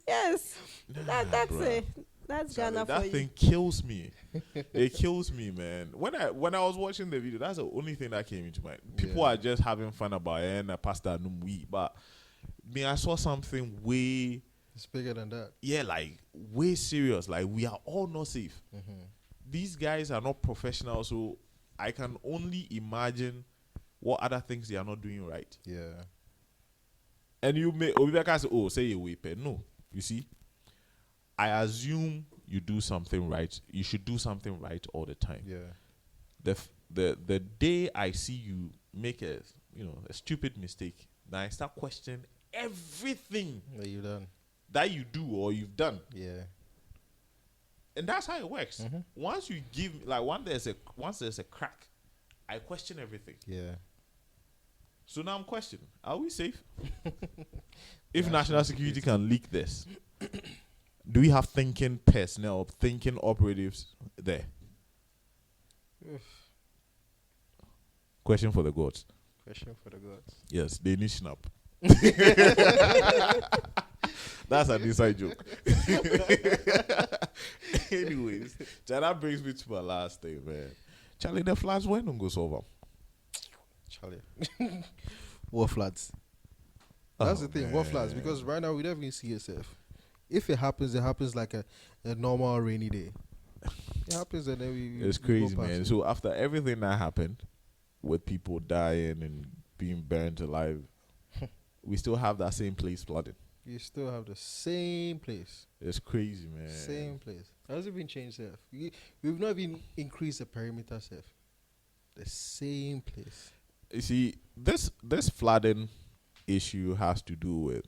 yes. That's bruh. it. That's Charlie, Ghana for that you. thing kills me. It kills me, man. When I was watching the video, that's the only thing that came into mind. People are just having fun about it and pasta numwi, but me, I saw something way. It's bigger than that. Yeah, like way serious. Like we are all not safe. These guys are not professionals, so I can only imagine what other things they are not doing right. Yeah. And you may say, oh, say you weep. No, you see, I assume you do something right. You should do something right all the time. Yeah. The day I see you make a stupid mistake, now I start questioning everything that you do or you've done. Yeah. And that's how it works. Once you give, like, once there's a crack, I question everything. Yeah. So now I'm questioning: are we safe? If national security can leak this, do we have thinking personnel, thinking operatives there? Question for the gods. Question for the gods. Yes, they need snap. That's an inside joke. Anyways, that brings me to my last thing, man. Charlie, the floods, when don't go solve them? Charlie. What floods? That's the thing. What floods? Because right now we don't even see yourself. If it happens like a normal rainy day. It happens and then we. It's crazy, man. So after everything that happened, with people dying and being burned alive, we still have that same place flooded. You still have the same place. It's crazy, man. Same place. Hasn't been changed, Seth. We've not even increased the perimeter, Seth. The same place. You see, this flooding issue has to do with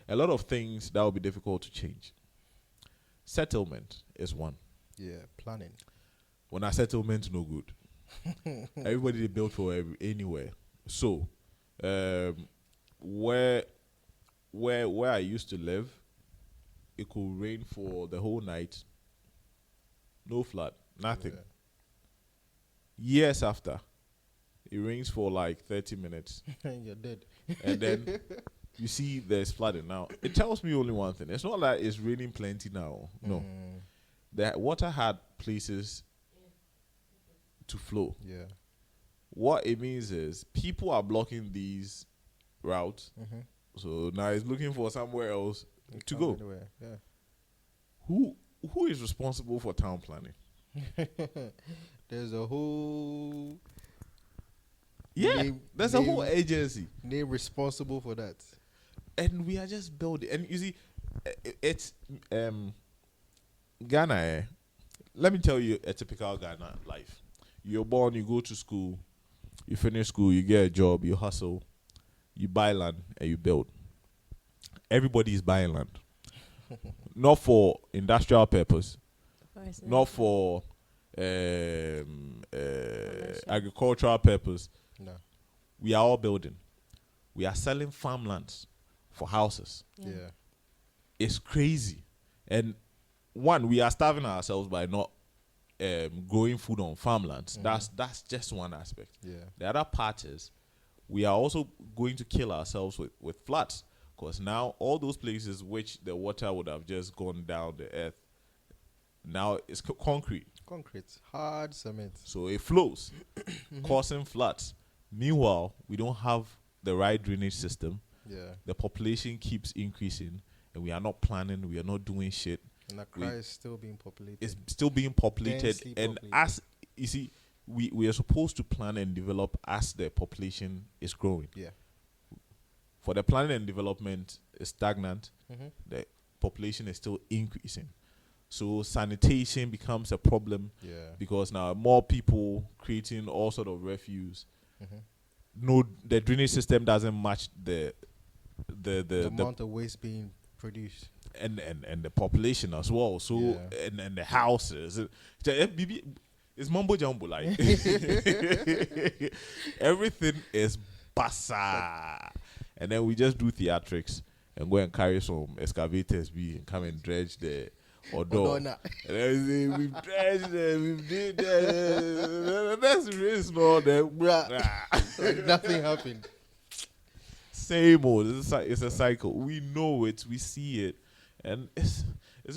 a lot of things that will be difficult to change. Settlement is one. Yeah, planning. When our settlement no good, everybody they built for anywhere. So, where I used to live, it could rain for the whole night. No flood, nothing. Yeah. Years after, it rains for like 30 minutes. And you're dead. And then you see there's flooding. Now, it tells me only one thing. It's not like it's raining plenty now. No. The water had places to flow. Yeah. What it means is people are blocking these routes. So now it's looking for somewhere else to go. Anywhere. Yeah. Who is responsible for town planning? There's a whole there's a whole agency name responsible for that. And we are just building. And you see, it's Ghana. Let me tell you a typical Ghana life. You're born, you go to school, you finish school, you get a job, you hustle, you buy land, and you build. Everybody is buying land. Not for industrial purpose, not for agricultural purpose. No. We are all building. We are selling farmlands for houses. Yeah. It's crazy. And one, we are starving ourselves by not growing food on farmlands. That's just one aspect. Yeah. The other part is we are also going to kill ourselves with floods, because now all those places which the water would have just gone down the earth, now it's concrete. Concrete, hard cement. So it flows, causing floods. Meanwhile, we don't have the right drainage system. Yeah. The population keeps increasing, and we are not planning. We are not doing shit. And Accra is still being populated. It's still being populated. Densely And populated. as you see, we are supposed to plan and develop as the population is growing. Yeah. For the planning and development is stagnant, the population is still increasing. So sanitation becomes a problem. Yeah. Because now more people creating all sort of refuse. No, the drainage system doesn't match the amount of waste being produced. And the population as well. So Yeah. and the houses. It's mumbo jumbo, like everything is bassa. And then we just do theatrics and go and carry some excavators and come and dredge the or door. And I say, we've trashed them, we've did that. That's really small. Nothing happened. Same old. It's a cycle. We know it. We see it. And it's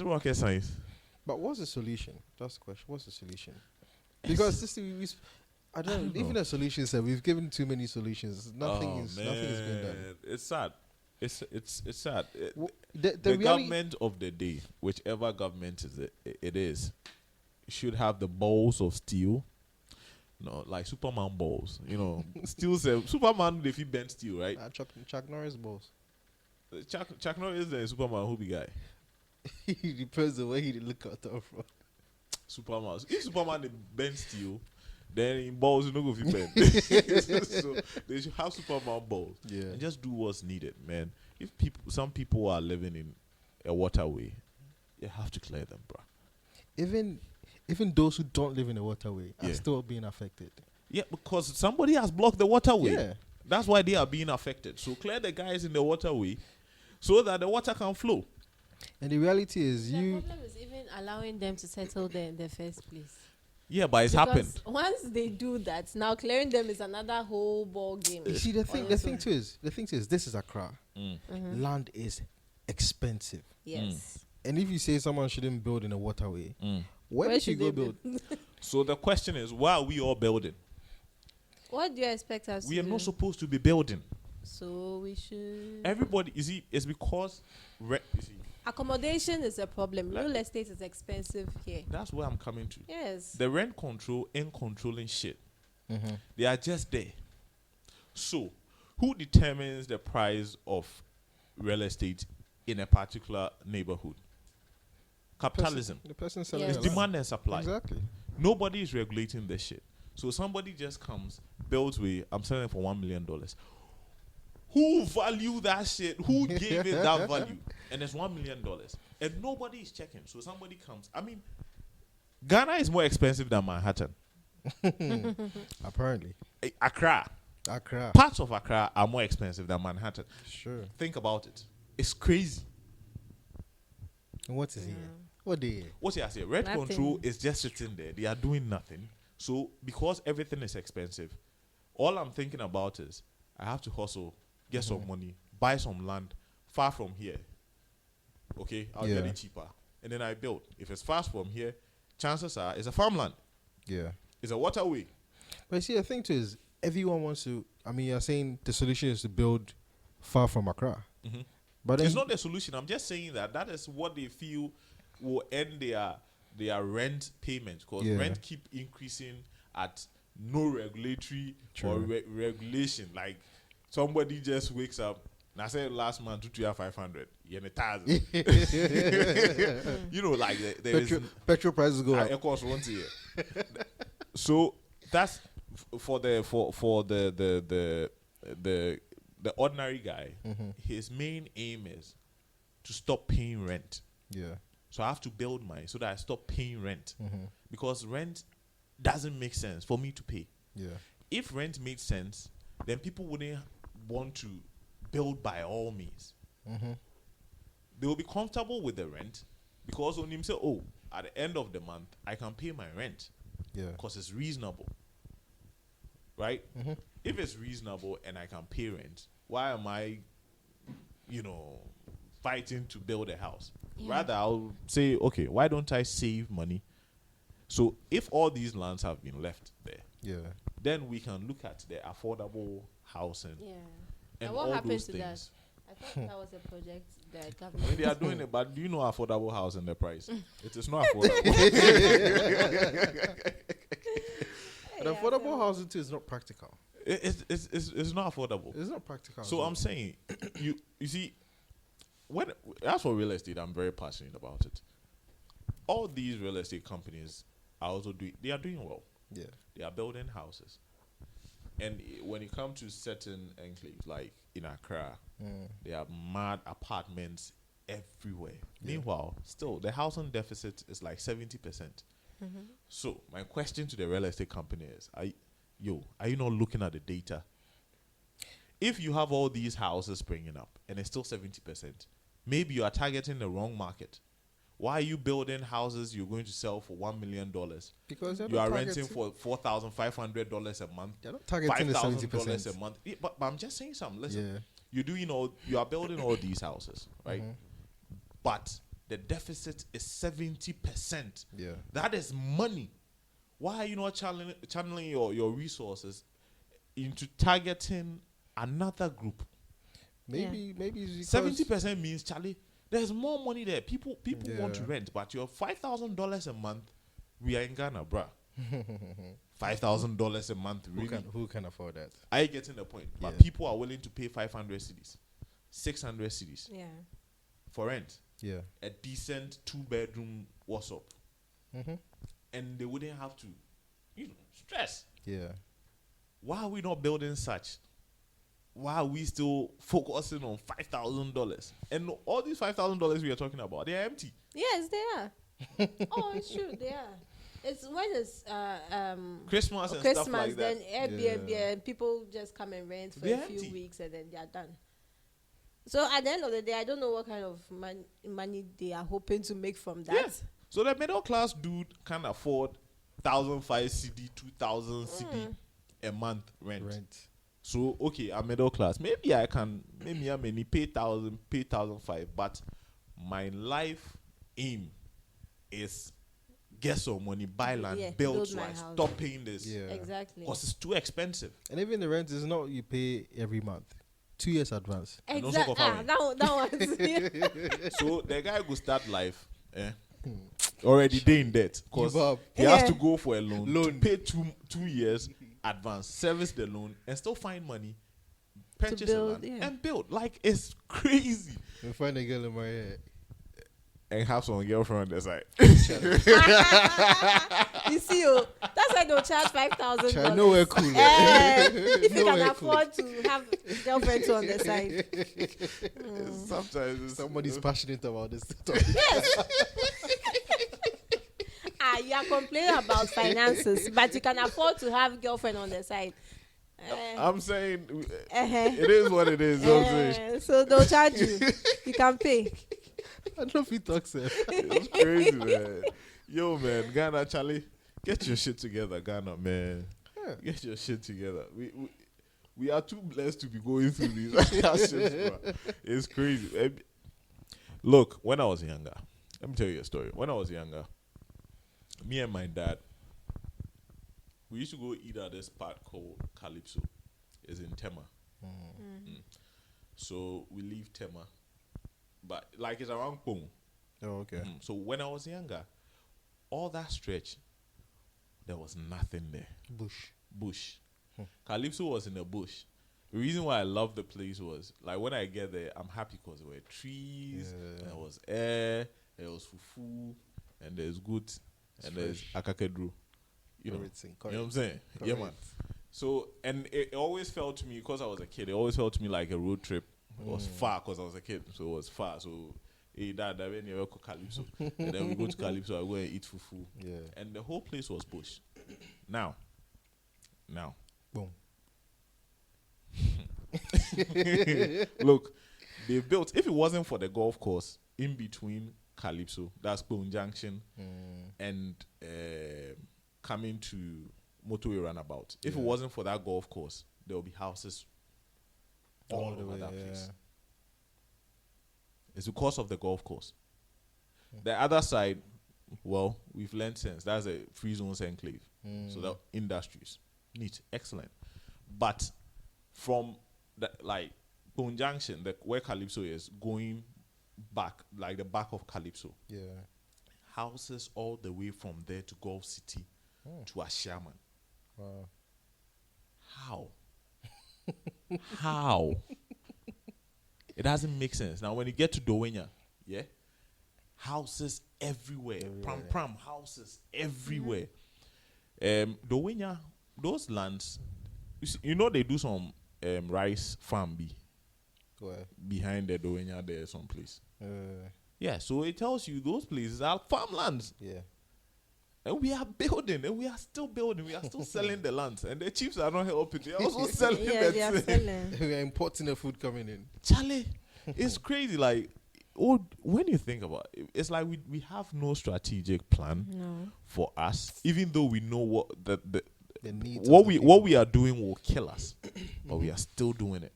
rocket science. But what's the solution? That's the question. What's the solution? Because I don't know. Even the solutions that we've given too many solutions. Nothing is been done. It's sad. It's sad. The government of the day, whichever government it is, should have the balls of steel. No, like Superman balls. Steel. Superman if he bend steel, right? Chuck Norris balls. Chuck Norris is the Superman who be guy. He depends the way he look at the front. Superman. If Superman they bend steel, then in balls you no go fit bend. So they should have Superman balls. Yeah. And just do what's needed, man. If some people are living in a waterway, you have to clear them, bro. Even those who don't live in a waterway are still being affected. Yeah, because somebody has blocked the waterway. Yeah. That's why they are being affected. So clear the guys in the waterway so that the water can flow. And the reality is the problem is even allowing them to settle there in the first place. Yeah, but it's happened. Once they do that, now clearing them is another whole ball game. You see, the thing too is, this is Accra. Land is expensive. Yes. And if you say someone shouldn't build in a waterway, where should you go build? So the question is, why are we all building? What do you expect us to do? We are not supposed to be building. So we should... Everybody, you see, it's because... accommodation is a problem. Real estate is expensive here. That's where I'm coming to. Yes. The rent control ain't controlling shit. They are just there. So, who determines the price of real estate in a particular neighborhood? Capitalism. The person selling It's demand and supply. Exactly. Nobody is regulating this shit. So somebody just comes, builds I'm selling for $1 million. Who value that shit? Who gave it that value? And it's $1 million. And nobody is checking. So somebody comes. I mean, Ghana is more expensive than Manhattan. Apparently. Accra. Parts of Accra are more expensive than Manhattan. Sure. Think about it. It's crazy. And what is here? What he has here? Rent control is just sitting there. They are doing nothing. So because everything is expensive, all I'm thinking about is I have to hustle, get some money, buy some land far from here. Okay, I'll get it cheaper. And then I build. If it's far from here, chances are it's a farmland. Yeah. It's a waterway. But see, the thing too is everyone wants to, you're saying the solution is to build far from Accra. But it's not the solution. I'm just saying that is what they feel will end their rent payment, because rent keep increasing at no regulatory or regulation. Like somebody just wakes up and I said last month 500. Like petrol prices go up. Of course, once a year. So that's for the ordinary guy. His main aim is to stop paying rent. Yeah. So I have to build mine so that I stop paying rent. Because rent doesn't make sense for me to pay. Yeah. If rent made sense, then people wouldn't want to build by all means. They will be comfortable with the rent because when you say, at the end of the month, I can pay my rent. Yeah. Because it's reasonable. Right? If it's reasonable and I can pay rent, why am I, fighting to build a house? Rather, I'll say, okay, why don't I save money? So if all these lands have been left there, then we can look at the affordable housing. Yeah. And what all happened those to things. that? I thought that was a project that I government. mean, they are doing it, but do you know affordable housing, the price? It is not affordable. And affordable housing too is not practical. It's not affordable. It's not practical. So I'm saying, you see, as for real estate, I'm very passionate about it. All these real estate companies are also they are doing well. Yeah. They are building houses. And when it comes to certain enclaves, like in Accra, there are mad apartments everywhere. Yeah. Meanwhile, still, the housing deficit is like 70%. So my question to the real estate company is, are you not looking at the data? If you have all these houses springing up and it's still 70%, maybe you are targeting the wrong market. Why are you building houses you're going to sell for $1 million? Because you are renting for $4,500 a month. They're not targeting the $5,000 a month. Yeah, but I'm just saying something. Listen, you are building all these houses, right? But the deficit is 70%. Yeah, that is money. Why are you not channeling your resources into targeting another group? Maybe it's 70% means, Charlie, there's more money there. People want to rent, but your $5,000 a month, we are in Ghana, bruh. $5,000 a month, really? Who can afford that? I getting the point. But people are willing to pay 500 cedis, 600 cedis for rent. Yeah, a decent 2-bedroom what's up, and they wouldn't have to, stress. Yeah. Why are we not building such? Why are we still focusing on $5,000? And all these $5,000 we are talking about, they are empty. Yes, they are. Oh, it's true, they are. It's when it's Christmas and stuff like then that. Airbnb and people just come and rent for a few weeks and then they are done. So at the end of the day, I don't know what kind of money they are hoping to make from that. Yeah. So the middle class dude can afford 1,005 CD, 2,000 CD a month rent. So okay, I'm middle class. Maybe I may pay 1,000, pay 1,005. But my life aim is get some money, buy land, build so I stop paying this. Yeah, exactly. Because it's too expensive. And even the rent is not you pay every month. 2 years advance. Exactly. That one. So the guy will start life already day in debt because he has to go for a loan. To pay 2 years advance, service the loan, and still find money, purchase a land, and build. Like, it's crazy. And find a girl in my head. And have some girlfriend on the side. You see, that's why they'll charge $5,000. I know we're cool. If you can afford to have girlfriends on the side. Sometimes somebody's passionate about this. Yes. You are complaining about finances, but you can afford to have girlfriend on the side. I'm saying it is what it is. So they'll charge you. You can pay. I don't know if he talks It's crazy, man. Yo, man, Ghana, Charlie, get your shit together, Ghana, man. Yeah. Get your shit together. We are too blessed to be going through these shit, bro. It's crazy. Look, when I was younger, let me tell you a story. When I was younger, me and my dad, we used to go eat at this spot called Calypso. It's in Tema. So we leave Tema. But like it's around Pong. Oh, okay. So when I was younger, all that stretch, there was nothing there. Bush. Calypso was in the bush. The reason why I love the place was, like, when I get there, I'm happy because there were trees, and there was air, there was fufu, and there's good, and there's akakedru. You know what I'm saying? Correct. Yeah, man. So, and it always felt to me, because I was a kid, it always felt to me like a road trip. It was far because I was a kid, so it was far. So, hey, Dad, I went to Calypso. And then we go to Calypso, I go and eat fufu. Yeah. And the whole place was bush. Now. Boom. Look, they built, if it wasn't for the golf course in between Calypso, that's Bone Junction, and coming to Motorway Runabout. If it wasn't for that golf course, there will be houses all over that place. It's because of the golf course. The other side, well, we've learned since that's a free zones enclave. So the industries, neat, excellent. But from the, like, Bone Junction, where Calypso is, going back, like the back of Calypso, houses all the way from there to Gulf City to Ashaman. Wow. How? It doesn't make sense. Now, when you get to Dowenya, houses everywhere. Pram houses everywhere. Dowenya, those lands, you know they do some rice farm behind the Dowenya there someplace. So it tells you those places are farmlands. And we are building, and we are still building. We are still selling the lands, and the chiefs are not helping. They are also selling they are selling. We are importing the food coming in. Charlie, it's crazy. Like, when you think about it, it's like we have no strategic plan for us, even though we know what the needs what we are doing will kill us, but we are still doing it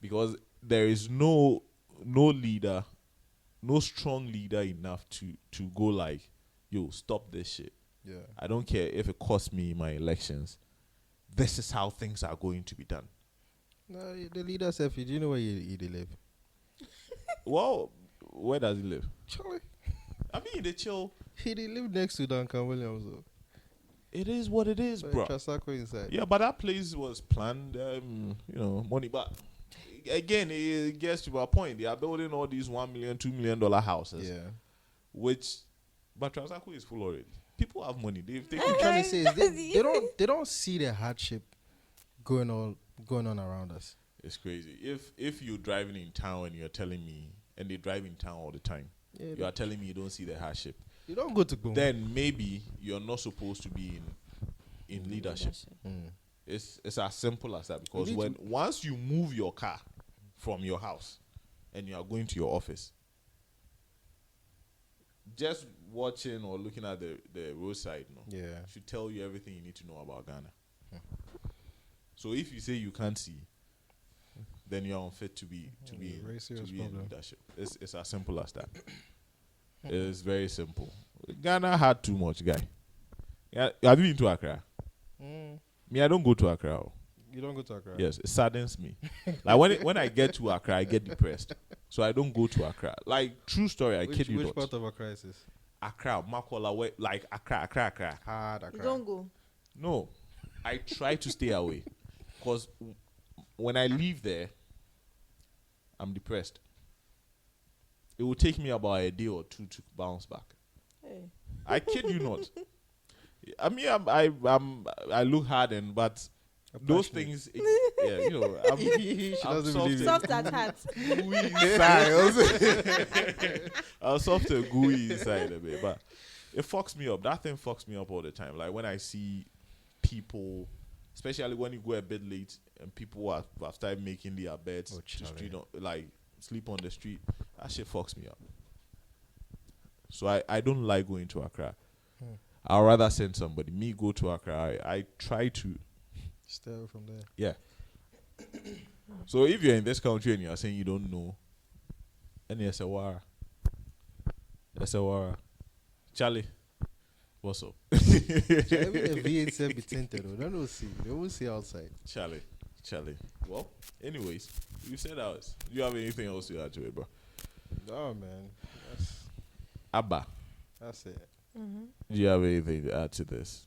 because there is no leader, no strong leader enough to go like, yo, stop this shit. Yeah. I don't care if it costs me my elections. This is how things are going to be done. No, the leader said, do you know where he live? Well, where does he live? Charlie. I mean, they chill. He live next to Duncan Williams. Though. It is what it is, bro. Trasacco inside. Yeah, but that place was planned, money. But again, it gets to a point. They are building all these $1 million, $2 million houses. Yeah. But Trasacco is full already. People have money. What I'm trying to say is they don't see the hardship going on around us. It's crazy. If you're driving in town and you're telling me, and they drive in town all the time, you are telling me you don't see the hardship. You don't go to Boom. Then maybe you're not supposed to be in leadership. It's as simple as that. Because once you move your car from your house and you are going to your office, just watching or looking at the roadside, should tell you everything you need to know about Ghana. So if you say you can't see, then you're unfit to be in leadership. It's as simple as that. It's very simple. Ghana had too much, guy. Yeah, have you been to Accra? Me, I don't go to Accra. You don't go to Accra? Yes, it saddens me. Like when I get to Accra, I get depressed. So I don't go to Accra. Like, true story, I kid you not. Which part of Accra is this? Accra, Makola, like Accra. Hard Accra. You don't go? No. I try to stay away. Because when I leave there, I'm depressed. It will take me about a day or two to bounce back. Hey. I kid you not. I mean, I look hard but those things, I'm soft at heart. Gooey inside. I'm soft and gooey inside a bit, but it fucks me up. That thing fucks me up all the time. Like when I see people, especially when you go a bit late and people have started making their beds to street, like sleep on the street. That shit fucks me up. So I don't like going to Accra. I'd rather send somebody. Me go to Accra. I try to stay away from there. Yeah. So if you're in this country and you're saying you don't know, and you say, "Wara," Charlie, what's up? Even the V8 said be tinted though. They won't see outside. Charlie. Well, anyways, you said ours. Do you have anything else to add to it, bro? No, man. Abba. That's it. Mm-hmm. Do you have anything to add to this?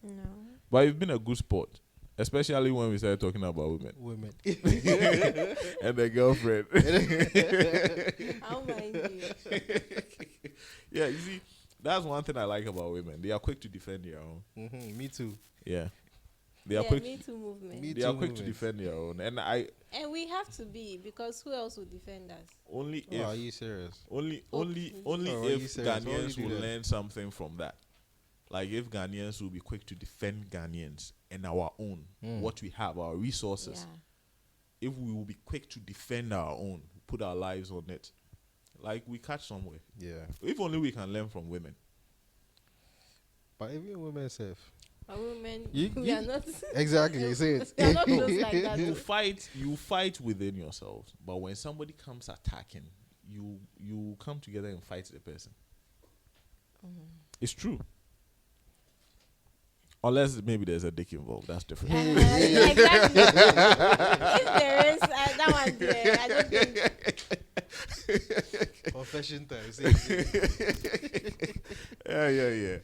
No. But you've been a good sport, especially when we started talking about women. And their girlfriend. I'll mind you. Yeah, you see, that's one thing I like about women. They are quick to defend their own. Mm-hmm. Me too. Yeah. They are quick. Me too movement. They are quick to defend their own, and we have to be, because who else will defend us? Only if. Are you serious? Only if Ghanaians will learn something from that. Like if Ghanaians will be quick to defend Ghanaians and our own, what we have, our resources. Yeah. If we will be quick to defend our own, put our lives on it, like we catch somewhere. Yeah. If only we can learn from women. But even women safe. Women, we are not exactly. You say it. We are not close like that. You fight within yourselves, but when somebody comes attacking, you come together and fight the person. It's true. Unless maybe there's a dick involved, that's different. Exactly. If there is that one there, I don't think. Confession time. Yeah.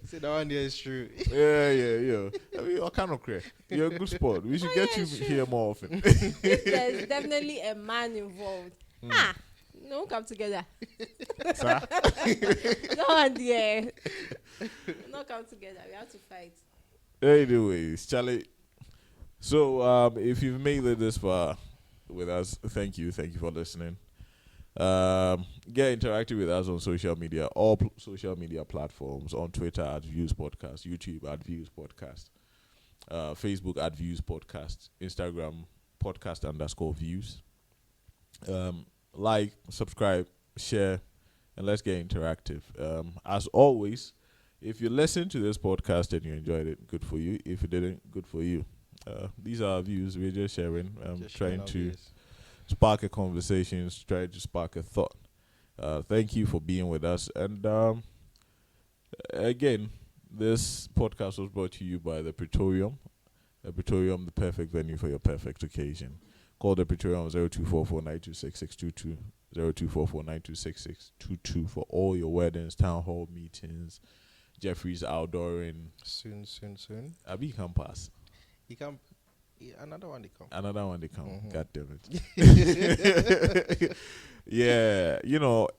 See, that one there is true. Yeah. I mean, what kind of crap? You're a good sport. We should get you here more often. If there's definitely a man involved, no, come together. Sir? No one there. No, come together. We have to fight. Anyways, Charlie. So, if you've made it this far with us, thank you for listening. Get interactive with us on social media, all social media platforms, on Twitter at Views Podcast, YouTube at Views Podcast, Facebook at Views Podcast, Instagram podcast _views. Like, subscribe, share, and let's get interactive. As always, if you listen to this podcast and you enjoyed it, good for you. If you didn't, good for you. These are our views. We're just sharing. Trying to spark a conversation, trying to spark a thought. Thank you for being with us. And again, this podcast was brought to you by the Praetorium. The Praetorium, the perfect venue for your perfect occasion. Call the Praetorium 0244-926-622, 0244-926-622 for all your weddings, town hall meetings, Jeffrey's outdooring. Soon. Abi can pass. He can. Another one they come. Mm-hmm. God damn it. Yeah,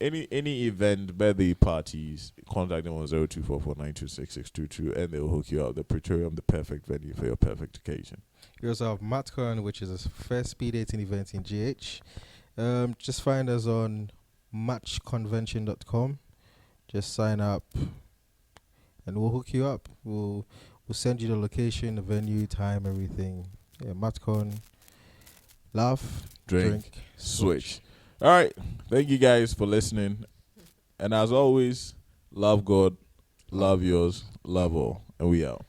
any event, birthday parties, contact them on 0244-926-622 and they'll hook you up. The Praetorium, the perfect venue for your perfect occasion. You also have MatCon, which is a first speed dating event in GH. Just find us on matchconvention.com. Just sign up and we'll hook you up. We'll send you the location, the venue, time, everything. Yeah, MatCon. Laugh, drink, switch. All right. Thank you guys for listening. And as always, love God, love yours, love all. And we out.